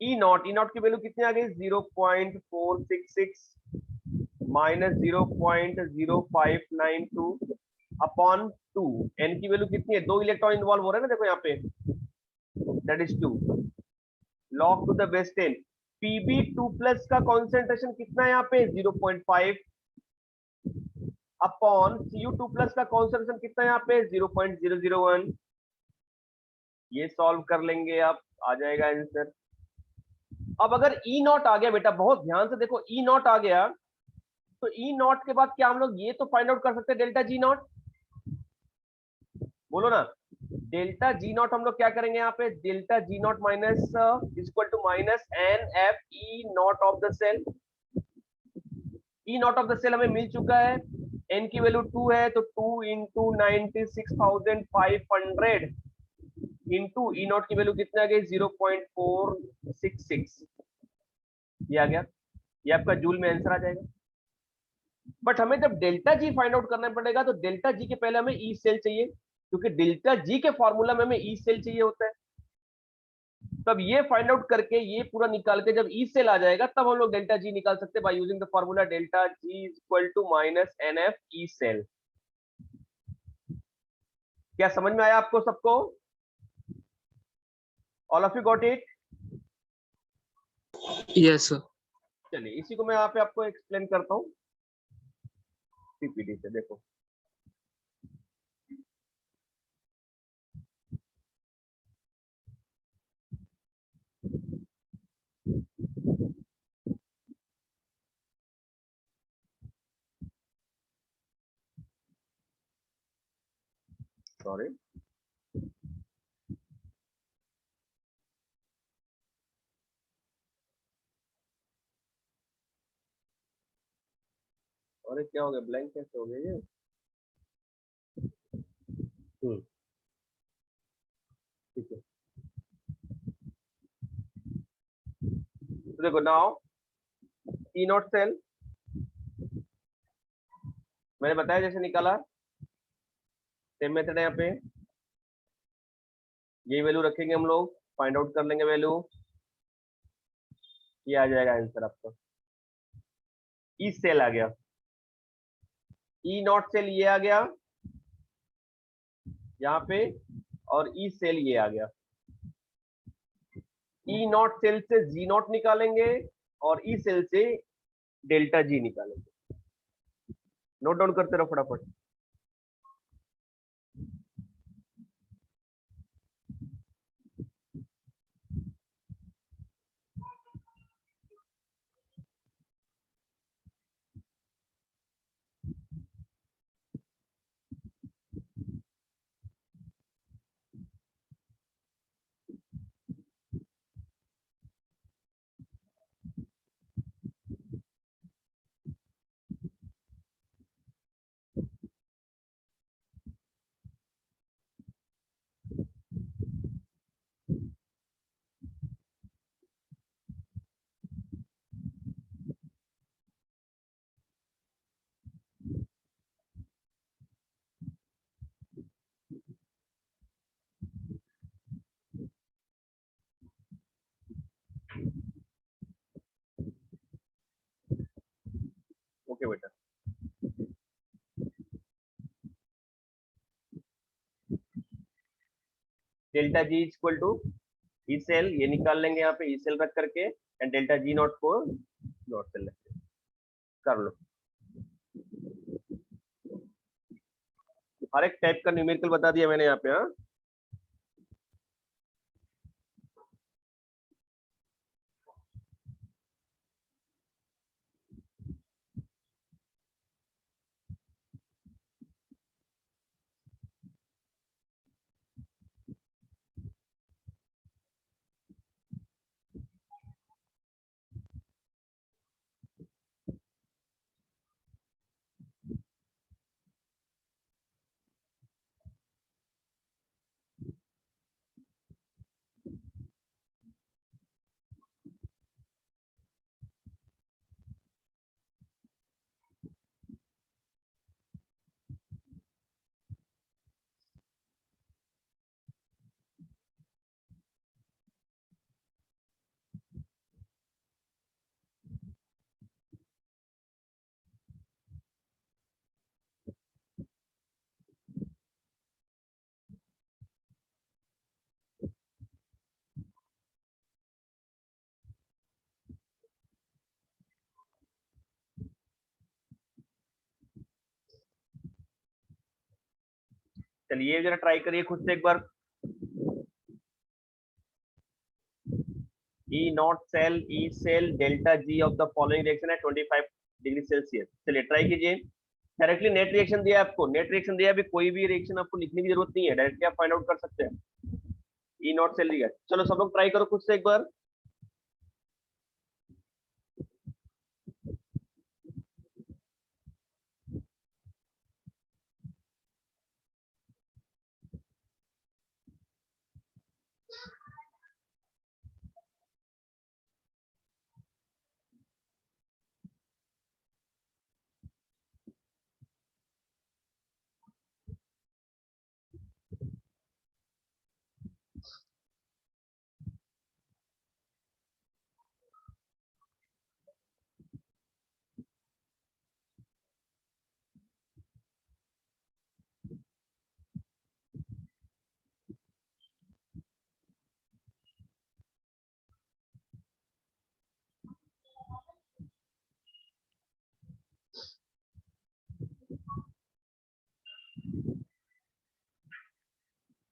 S1: E naught की वैल्यू कितनी आ गई? 0.466 माइनस 0.0592 अपॉन 2। एन की वैल्यू कितनी है? 2 इलेक्ट्रॉन इन्वॉल्व हो रहे हैं ना, देखो यहाँ पे, that is 2 log to the base 10। Pb2+ का कॉन्सेंट्रेशन कितना है यहाँ पे? 0.5 अपॉन Cu2+ का कॉन्सेंट्रेशन कितना है यहाँ पे? 0.001। ये सॉल्व कर लेंगे आप, आ जाएगा आंसर। अब अगर ई नॉट आ गया बेटा, बहुत ध्यान से देखो, ई नॉट आ गया, तो ई नॉट के बाद क्या हम लोग ये तो फाइंड आउट कर सकते हैं डेल्टा जी नॉट? बोलो ना। डेल्टा जी नॉट हम लोग क्या करेंगे यहाँ पे? Delta G naught minus equal to minus N F E naught of the cell. E naught of the cell हमें मिल चुका है, एन की वैल्यू 2 है, तो 2 इंटू 96,500 इंटू ई नॉट की वैल्यू कितना आ गई? 0.466। ये आ गया, ये आपका जूल में आंसर आ जाएगा। बट हमें जब डेल्टा जी फाइंड आउट करना पड़ेगा, तो डेल्टा जी के पहले हमें ई सेल चाहिए, क्योंकि डेल्टा जी के फॉर्मूला में हमें ई सेल चाहिए होता है। तब ये फाइंड आउट करके, ये पूरा निकाल के जब ई सेल आ जाएगा, तब हम लोग डेल्टा जी निकाल सकते हैं by using the formula delta G is equal to minus N F E cell. क्या समझ में आया आपको सबको? All of you got it?
S2: Yes, sir.
S1: चलिए इसी को मैं यहाँ पे आपको एक्सप्लेन करता हूँ पीपीटी से। देखो सॉरी, अरे क्या हो गया? ब्लैंक कैसे हो गया ये? ठीक है, तो देखो नाउ ई नॉट सेल मैंने बताया जैसे निकाला, सेम मेथड है यहाँ पे। ये वैल्यू रखेंगे हम लोग, फाइंड आउट कर लेंगे वैल्यू, ये आ जाएगा आंसर आपका। ई सेल आ गया, ई नॉट सेल ये आ गया यहाँ पे, और ई सेल ये आ गया। ई नॉट सेल से जी नॉट निकालेंगे और ई सेल से डेल्टा जी निकालेंगे। नोट डाउन करते रहो फटाफट। लिखो बेटा, delta G equal to E cell, ये निकाल लेंगे यहाँ पे ई सेल रख करके, एंड डेल्टा जी नॉट को नॉट सेल कर लो। हर एक टाइप का न्यूमेरिकल बता दिया मैंने यहाँ पे। हाँ, चलिए जरा ट्राई करिए खुद से एक बार। E नॉट सेल, E सेल, delta G of the following reaction है 25 डिग्री सेल्सियस। चलिए ट्राई कीजिए। डायरेक्टली नेट रिएक्शन दिया है आपको, नेट रिएक्शन दिया है, अभी कोई भी रिएक्शन आपको लिखने की जरूरत नहीं है, डायरेक्टली आप फाइंड आउट कर सकते हैं। E नॉट सेल दिया। चलो सब लोग ट्राई करो खुद से एक बार।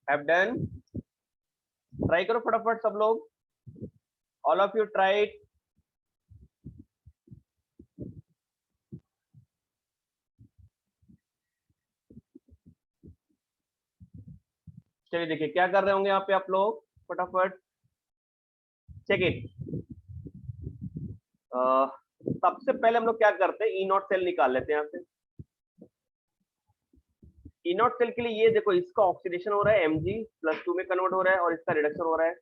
S1: Have done. ट्राई करो फटाफट सब लोग, all of you try it. चलिए देखिए क्या कर रहे होंगे यहाँ पे आप लोग, फटाफट चेक इट। सबसे पहले हम लोग क्या करते हैं, ई नॉट सेल निकाल लेते हैं यहाँ से। ई नॉट सेल के लिए ये देखो, इसका ऑक्सीडेशन हो रहा है Mg+2 में कन्वर्ट हो रहा है, और इसका रिडक्शन हो रहा है।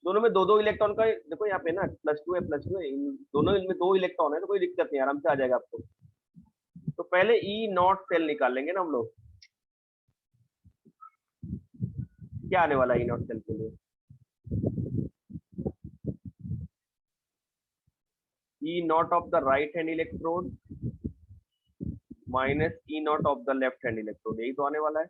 S1: दोनों में दो दो इलेक्ट्रॉन का, देखो यहाँ पे ना +2 है +2 है, दोनों इनमें 2 इलेक्ट्रॉन है, तो कोई दिक्कत नहीं, आराम से आ जाएगा आपको। तो पहले ई नॉट सेल निकाल लेंगे ना हम लोग। क्या आने वाला है ई नॉट सेल के लिए, E naught of the right hand electrode minus E naught of the left hand electrode, यही तो आने वाला है।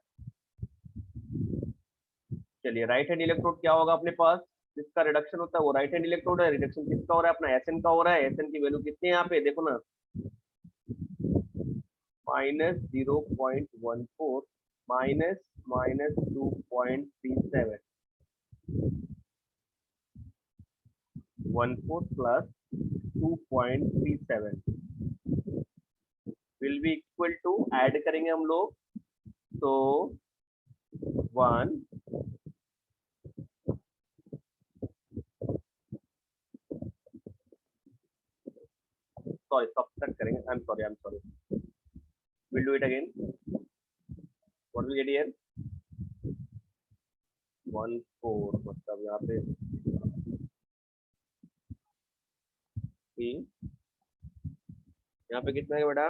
S1: चलिए राइट हैंड इलेक्ट्रोड क्या होगा अपने पास, जिसका रिडक्शन होता है वो राइट हैंड इलेक्ट्रोड है। रिडक्शन किसका हो रहा है, अपना Sn का हो रहा है। Sn की वैल्यू कितनी है यहाँ पे देखो ना, -0.14 minus -2.37, 14 plus 2.37 will be equal to, add करेंगे हम लोग तो 1 सॉरी सब्ट्रैक्ट करेंगे, I am sorry, will do it again. What will get here 14, मतलब यहाँ पे 3, यहाँ पे कितना है बेटा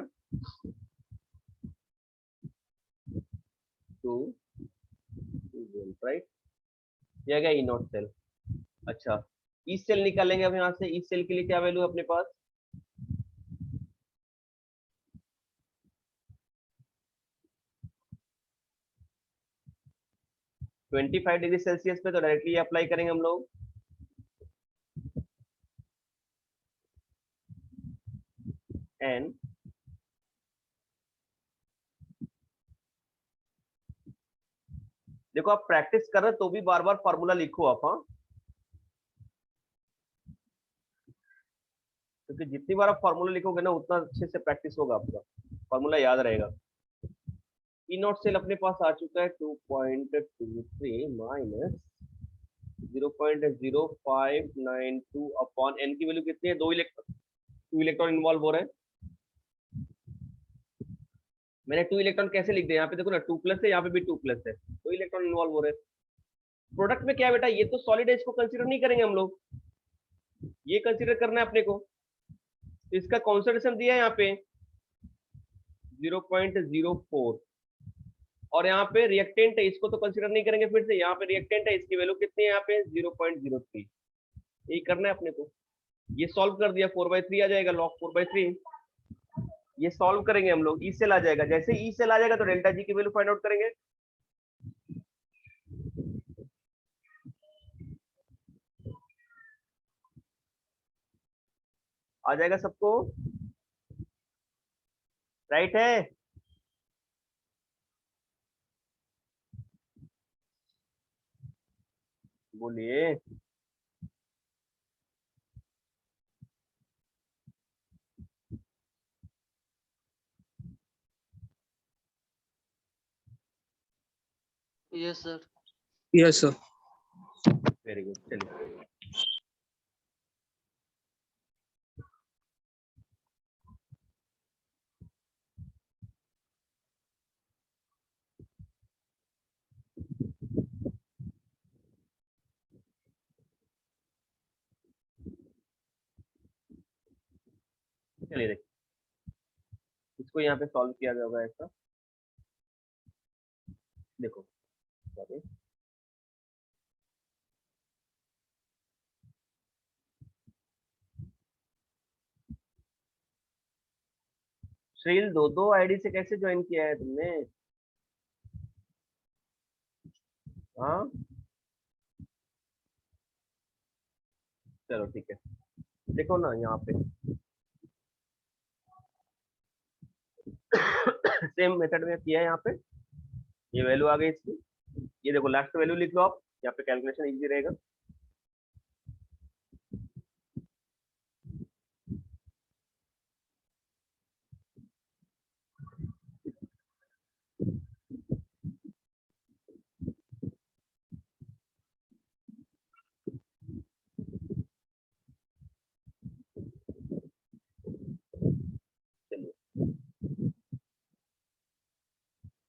S1: 2 राइट, ये आ गया ई नॉट सेल। अच्छा ई सेल निकालेंगे अब यहाँ से। ई सेल के लिए क्या वैल्यू है अपने पास, 25 डिग्री सेल्सियस पे तो डायरेक्टली अप्लाई करेंगे हम लोग। एन देखो आप प्रैक्टिस कर रहे हो तो भी बार बार फॉर्मूला लिखो आप, हाँ, क्योंकि जितनी बार आप फॉर्मूला लिखोगे ना उतना अच्छे से प्रैक्टिस होगा, आपका फॉर्मूला याद रहेगा। ई नॉट सेल अपने पास आ चुका है 2.23 माइनस 0.0592 अपॉन एन की वैल्यू कितनी है, 2 इलेक्ट्रॉन इन्वॉल्व हो रहे हैं। मैंने 2 इलेक्ट्रॉन कैसे लिख दिया, यहाँ पे देखो ना 2 प्लस है, यहाँ पे भी 2 प्लस है, 2 इलेक्ट्रॉन इन्वॉल्व हो रहे हैं। प्रोडक्ट में क्या है बेटा, ये तो सॉलिड है, इसको कंसीडर नहीं करेंगे हम लोग, ये कंसीडर करना है अपने को। तो इसका कॉन्सेंट्रेशन दिया है यहाँ पे 0.04 और यहाँ पे रिएक्टेंट है, इसको तो कंसीडर नहीं करेंगे। फिर से यहाँ पे रिएक्टेंट है, इसकी वैल्यू कितनी है यहाँ पे 0.03, यही करना है अपने को। ये सॉल्व कर दिया, 4/3 आ जाएगा, log 4/3। ये सॉल्व करेंगे हम लोग, ई सेल आ जाएगा, जैसे ई सेल आ जाएगा तो डेल्टा जी की वैल्यू फाइंड आउट करेंगे। आ जाएगा सबको, राइट है? बोलिए।
S2: Yes, sir.
S4: Yes, sir.
S1: Very good, चलिए चलिए देखिए, इसको यहाँ पे सॉल्व किया जाएगा ऐसा। देखो सॉरी, श्रील दो आईडी से कैसे ज्वाइन किया है तुमने? हाँ चलो ठीक है, देखो ना यहाँ पे सेम मेथड में किया है। यहाँ पे ये वैल्यू आ गई इसकी, ये देखो लास्ट वैल्यू लिख लो आप, यहाँ पे कैलकुलेशन इजी रहेगा। चलिए,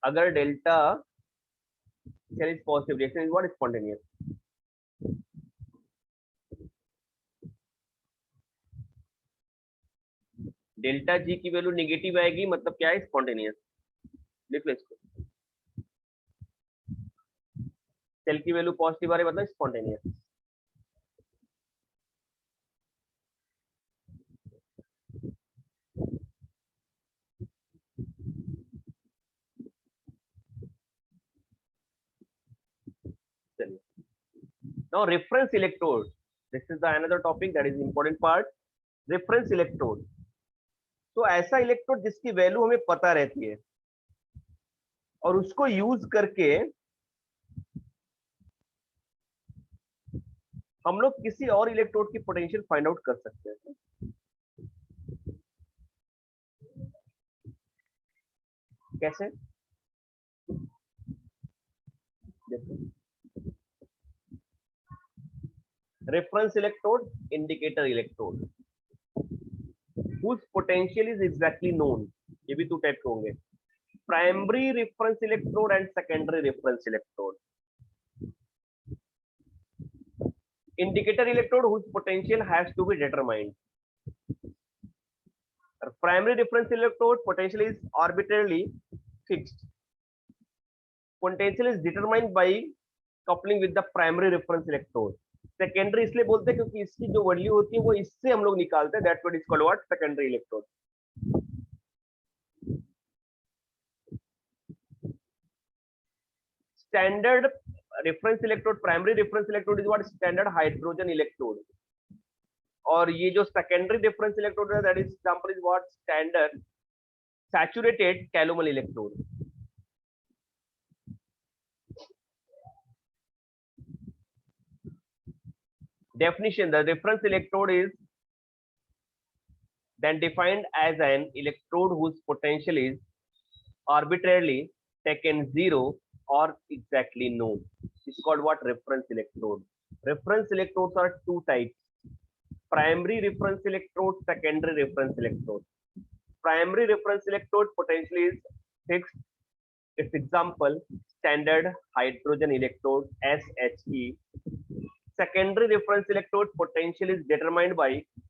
S1: अगर delta cell is positive, reaction is what, spontaneous. Delta G की वैल्यू नेगेटिव आएगी, मतलब क्या है, स्पॉन्टेनियस। लिख लो इसको, सेल की वैल्यू पॉजिटिव आ रही मतलब स्पॉन्टेनियस। चलिए, now reference electrode, this is the another topic that is important part, reference electrode। तो ऐसा इलेक्ट्रोड जिसकी वैल्यू हमें पता रहती है और उसको यूज करके हम लोग किसी और इलेक्ट्रोड की पोटेंशियल फाइंड आउट कर सकते हैं। कैसे? देखो, reference electrode, indicator electrode, whose potential is exactly known, ये भी 2 टाइप के होंगे, primary reference electrode and secondary reference electrode. Indicator electrode whose potential has to be determined. Primary reference electrode potential is arbitrarily fixed. Potential is determined by coupling with the primary reference electrode. Secondary इसलिए बोलते हैं क्योंकि इसकी जो वैल्यू होती है वो इससे हम लोग निकालते हैं, that what is called what, secondary electrode. Standard reference electrode, primary reference electrode is what, standard hydrogen electrode, और ये जो सेकेंडरी रेफरेंस इलेक्ट्रोड है that is example is what, standard saturated calomel electrode. Definition: the reference electrode is then defined as an electrode whose potential is arbitrarily taken zero or exactly known. It's called what? Reference electrode. Reference electrodes are two types: primary reference electrode, secondary reference electrode. Primary reference electrode potential is fixed. Its example, standard hydrogen electrode SHE. Secondary reference electrode potential is determined by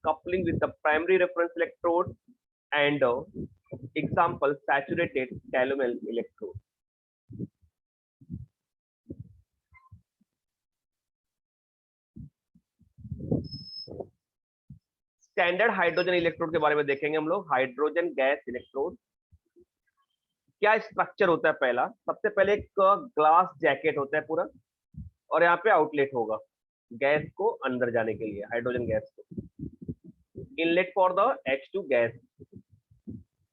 S1: coupling with the primary reference electrode and example, saturated calomel electrode. Standard hydrogen electrode के बारे में देखेंगे हम लोग. हाइड्रोजन गैस इलेक्ट्रोड क्या स्ट्रक्चर होता है? पहला, सबसे पहले एक ग्लास जैकेट होता है पूरा, और यहाँ पे आउटलेट होगा गैस को अंदर जाने के लिए, हाइड्रोजन गैस को. Inlet for the H2 gas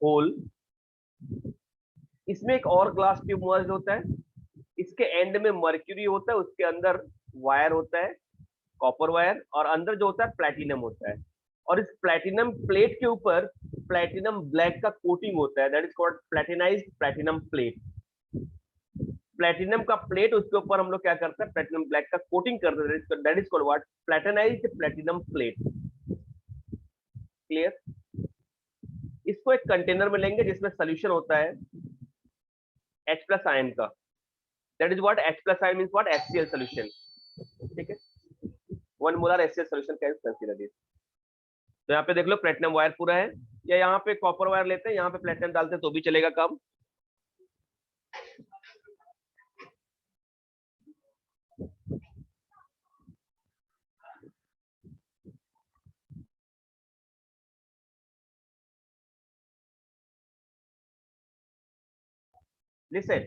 S1: hole. इसमें एक और ग्लास ट्यूब मर्ज होता है, इसके एंड में मर्क्यूरी होता है, उसके अंदर वायर होता है, कॉपर वायर, और अंदर जो होता है प्लैटिनम होता है, और इस प्लैटिनम प्लेट के ऊपर प्लैटिनम ब्लैक का कोटिंग होता है, that is called platinized platinum plate. Platinum का प्लेट, उसके ऊपर हम लोग क्या करते हैं, प्लैटिनम ब्लैक का कोटिंग करते हैं, that is called what, platinized platinum plate. Clear? इसको एक कंटेनर में लेंगे जिसमें सोल्यूशन होता है H+ आयन का, that is what, H+ ion means what, HCl solution. ठीक है, 1 molar HCl solution can consider this. तो यहाँ पे देख लो प्लैटिनम वायर पूरा है, या यहाँ पे कॉपर वायर लेते हैं, यहाँ पे प्लैटिनम डालते हैं तो भी चलेगा काम. Listen,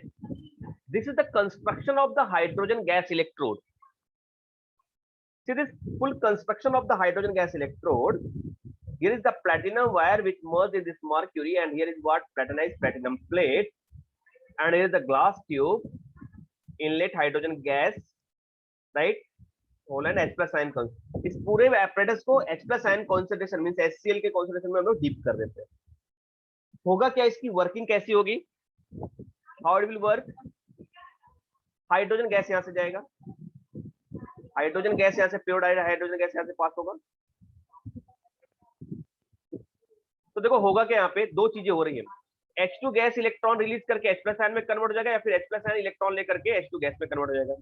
S1: this is the construction of the hydrogen gas electrode. See this full construction of the hydrogen gas electrode. Here is the platinum wire which merged in this mercury, and here is what, platinized platinum plate, and here is the glass tube, inlet hydrogen gas, right? Hole and H+ ion. इस पूरे apparatus को H+ ion concentration means HCl के concentration में हम लोग डीप कर देते हैं. होगा क्या, इसकी वर्किंग कैसी होगी, how it will work? Hydrogen gas यहां से जाएगा, हाइड्रोजन गैस यहां से, प्योर हाइड्रोजन गैस यहां से पास होगा. तो देखो होगा क्या, यहाँ पे दो चीजें हो रही है. H2 गैस इलेक्ट्रॉन रिलीज करके H+ आयन में कन्वर्ट हो जाएगा, या फिर H+ आयन इलेक्ट्रॉन लेकर के H2 गैस में कन्वर्ट हो जाएगा.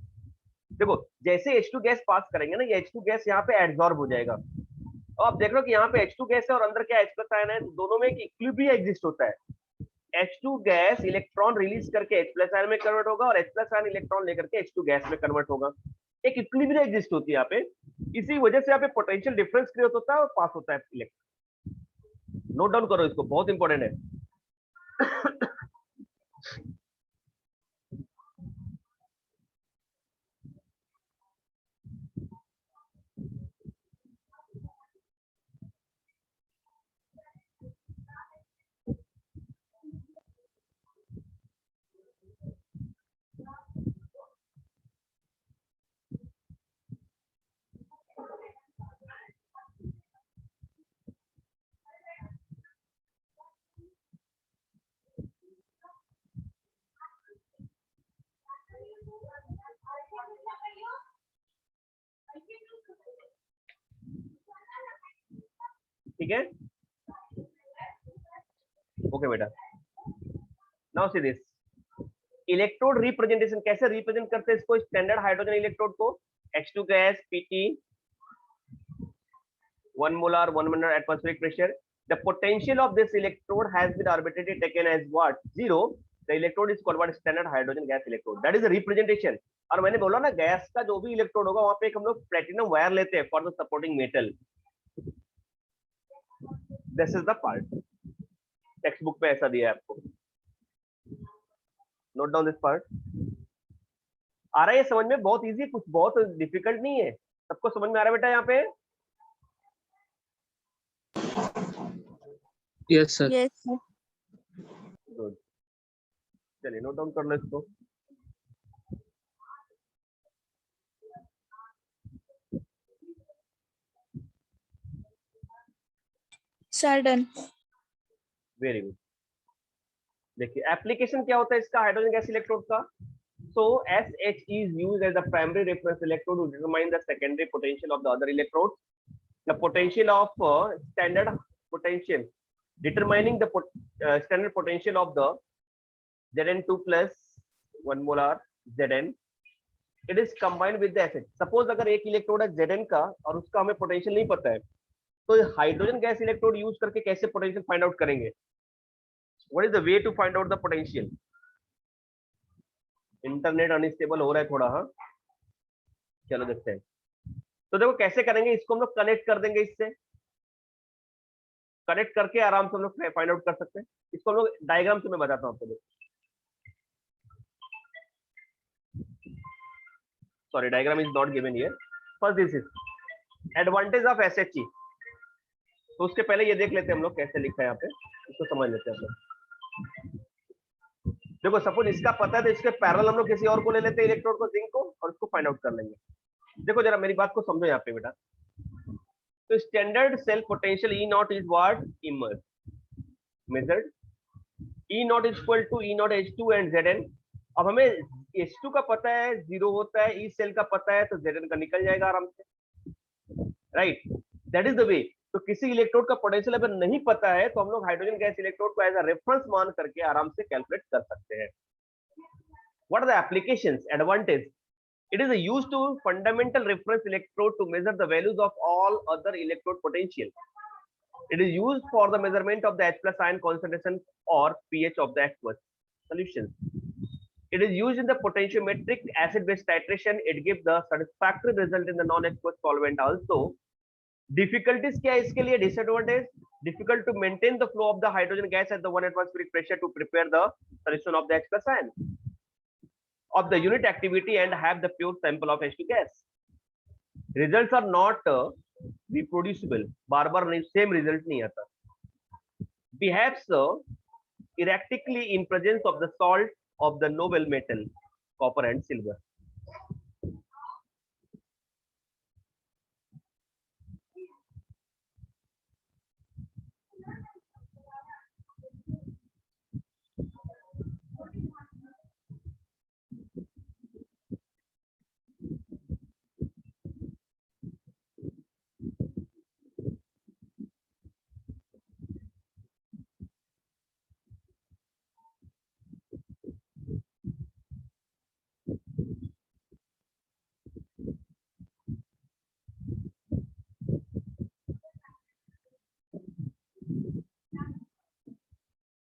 S1: देखो जैसे H2 गैस पास करेंगे ना, ये H2 गैस यहाँ पे एब्जॉर्ब हो जाएगा. और आप देख रहे हो कि यहाँ पे H2 गैस है और अंदर क्या H+ आयन है, तो दोनों में एक इक्विलिब्रियम एग्जिस्ट होता है. H2 गैस इलेक्ट्रॉन रिलीज करके H+ आयन में कन्वर्ट होगा, और H+ आयन इलेक्ट्रॉन लेकर के H2 गैस में कन्वर्ट होगा. एक इक्विलिब्रियम एग्जिस्ट होती है यहाँ पे, इसी वजह से यहाँ पे पोटेंशियल डिफरेंस क्रिएट होता है और पास होता है इलेक्ट्रॉन. नोट डाउन करो इसको, बहुत इंपॉर्टेंट है. ठीक है, ओके बेटा. Now see this electrode representation. कैसे रिप्रेजेंट करते हैं इसको, स्टैंडर्ड हाइड्रोजन इलेक्ट्रोड को, H2 gas Pt 1 molar 1 minute atmospheric pressure. The potential of this electrode has been arbitrarily taken as what, 0. The electrode is called what, standard hydrogen gas electrode. That is the representation. और मैंने बोला ना, गैस का जो भी इलेक्ट्रोड होगा वहां पे एक हम लोग प्लेटिनम वायर लेते हैं for the supporting metal. This is the part, text book पे ऐसा दिया है आपको. Note down this part. आ रहा है ये समझ में? बहुत इजी, कुछ बहुत डिफिकल्ट नहीं है, सबको समझ में आ रहा है बेटा यहाँ पे?
S2: Yes, sir.
S3: Yes, sir.
S1: Good, चलिए नोट डाउन कर लो इसको।
S3: Sir, done.
S1: Very good. देखिए एप्लीकेशन क्या होता है इसका हाइड्रोजन गैस इलेक्ट्रोड का। So SH is used as the primary reference electrode to determine the secondary potential of the other electrodes. The potential of standard potential, determining the standard potential of the Zn2 plus 1 molar Zn. It is combined with the SH. Suppose अगर एक इलेक्ट्रोड है Zn का और उसका हमें पोटेंशियल नहीं पता है, तो हाइड्रोजन गैस इलेक्ट्रोड यूज करके कैसे पोटेंशियल फाइंड आउट करेंगे? What is the way to find out the potential? Internet unstable हो रहा है थोड़ा, हाँ चलो देखते हैं। तो देखो कैसे करेंगे इसको, हम लोग कनेक्ट कर देंगे, इससे कनेक्ट करके आराम से हम लोग फाइंड आउट कर सकते हैं। इसको हम लोग डायग्राम से मैं बताता हूँ आपको। Sorry, diagram is not given here. First this is advantage of SHE. तो उसके पहले ये देख लेते हैं हम लोग कैसे लिखा है यहाँ पे, इसको समझ लेते हैं हम लोग। देखो सपोज इसका पता है तो इसके पैरेलल हम लोग किसी और को ले लेते हैं इलेक्ट्रोड को, जिंक को, और उसको फाइंड आउट कर लेंगे। देखो जरा मेरी बात को समझो यहाँ पे बेटा। तो standard cell potential E naught is what? Emerge method. E naught is equal to E naught H2 and Zn। अब हमें H2 का पता है 0 होता है, ई सेल का पता है तो Zn का निकल जाएगा आराम से, right? That is the way. तो किसी इलेक्ट्रोड का पोटेंशियल अगर नहीं पता है तो हम लोग हाइड्रोजन गैस इलेक्ट्रोड को एज अ रेफरेंस मान करके आराम से कैलकुलेट कर सकते हैं। What are the applications? Advantage, it is used to fundamental reference electrode to measure the values of all other electrode potential. It is used for the measurement of the H plus ion concentration or pH of the aqueous solution. It is used in the potentiometric acid base titration. It gives the satisfactory result in the non-aqueous solvent also. Difficulties क्या है इसके लिए? Disadvantage, difficult to maintain the flow of the hydrogen gas at the 1 atmospheric pressure to prepare the solution of the H plus ion of the unit activity and have the pure sample of H2 gas. Results are not reproducible. Bar bar same result नहीं आता. Behaves erratically in presence of the salt of the noble metal copper and silver.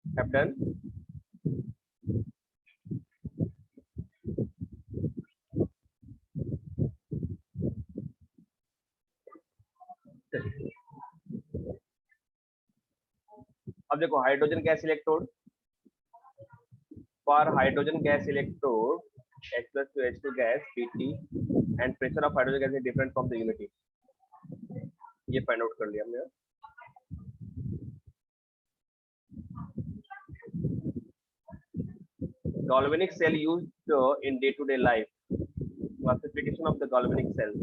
S1: Have done. अब देखो hydrogen gas electrode, for hydrogen gas electrode H plus to H2 gas Pt and pressure of hydrogen gas is different from the unity. ये फाइंड आउट कर लिया हमने। Galvanic cell used in day-to-day life. Classification of the galvanic cells.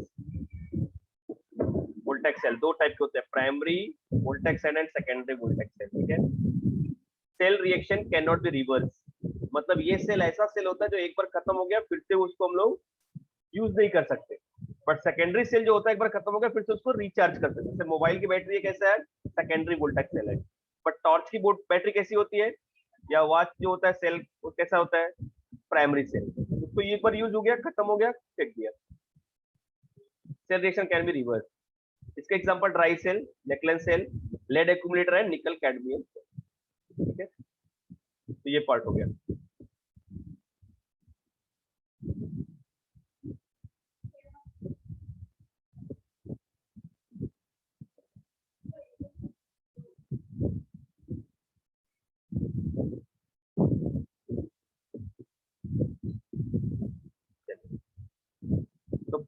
S1: Voltaic cell दो टाइप के होते हैं, primary voltaic cell and secondary voltaic cell, ठीक है? Cell reaction can not be reverse, मतलब ये सेल ऐसा सेल होता है जो एक बार खत्म हो गया फिर से उसको हम लोग यूज नहीं कर सकते। बट सेकेंडरी सेल जो होता है एक बार खत्म हो गया फिर से उसको रिचार्ज कर सकते हैं। जैसे मोबाइल की बैटरी कैसा है? सेकेंडरी वोल्टेक सेल है। बट टॉर्च की बैटरी कैसी होती है, या वॉच जो होता है सेल वो कैसा होता है? Primary cell. उसको एक बार यूज हो गया, खत्म हो गया, फेंक दिया। Cell reaction can be reverse. इसका example dry cell, Leclanché cell, lead accumulator है, निकल कैडमियम, ठीक है? तो ये पार्ट हो गया।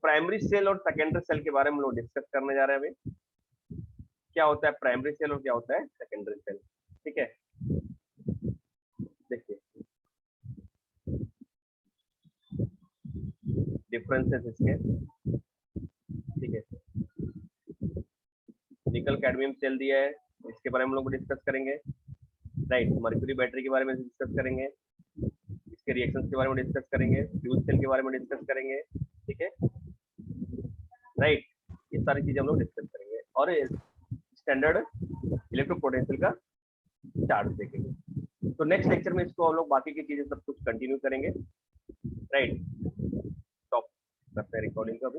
S1: प्राइमरी सेल और सेकेंडरी सेल के बारे में हम लोग डिस्कस करने जा रहे हैं अभी। क्या होता है प्राइमरी सेल और क्या होता है सेकेंडरी सेल, ठीक है। देखिए डिफरेंसेस इसके, ठीक है। निकल कैडमियम सेल दिया है, इसके बारे में हम लोग डिस्कस करेंगे, राइट। मर्क्यूरी बैटरी के बारे में डिस्कस करेंगे, इसके रिएक्शंस के बारे में डिस्कस करेंगे, फ्यूज सेल के बारे में डिस्कस करेंगे, ठीक है, राइट। ये सारी चीजें हम लोग डिस्कस करेंगे और स्टैंडर्ड इलेक्ट्रिक पोटेंशियल का चार्ट देखेंगे। तो नेक्स्ट लेक्चर में इसको हम लोग बाकी की चीजें सब कुछ कंटिन्यू करेंगे, राइट। स्टॉप करते हैं रिकॉर्डिंग का भी।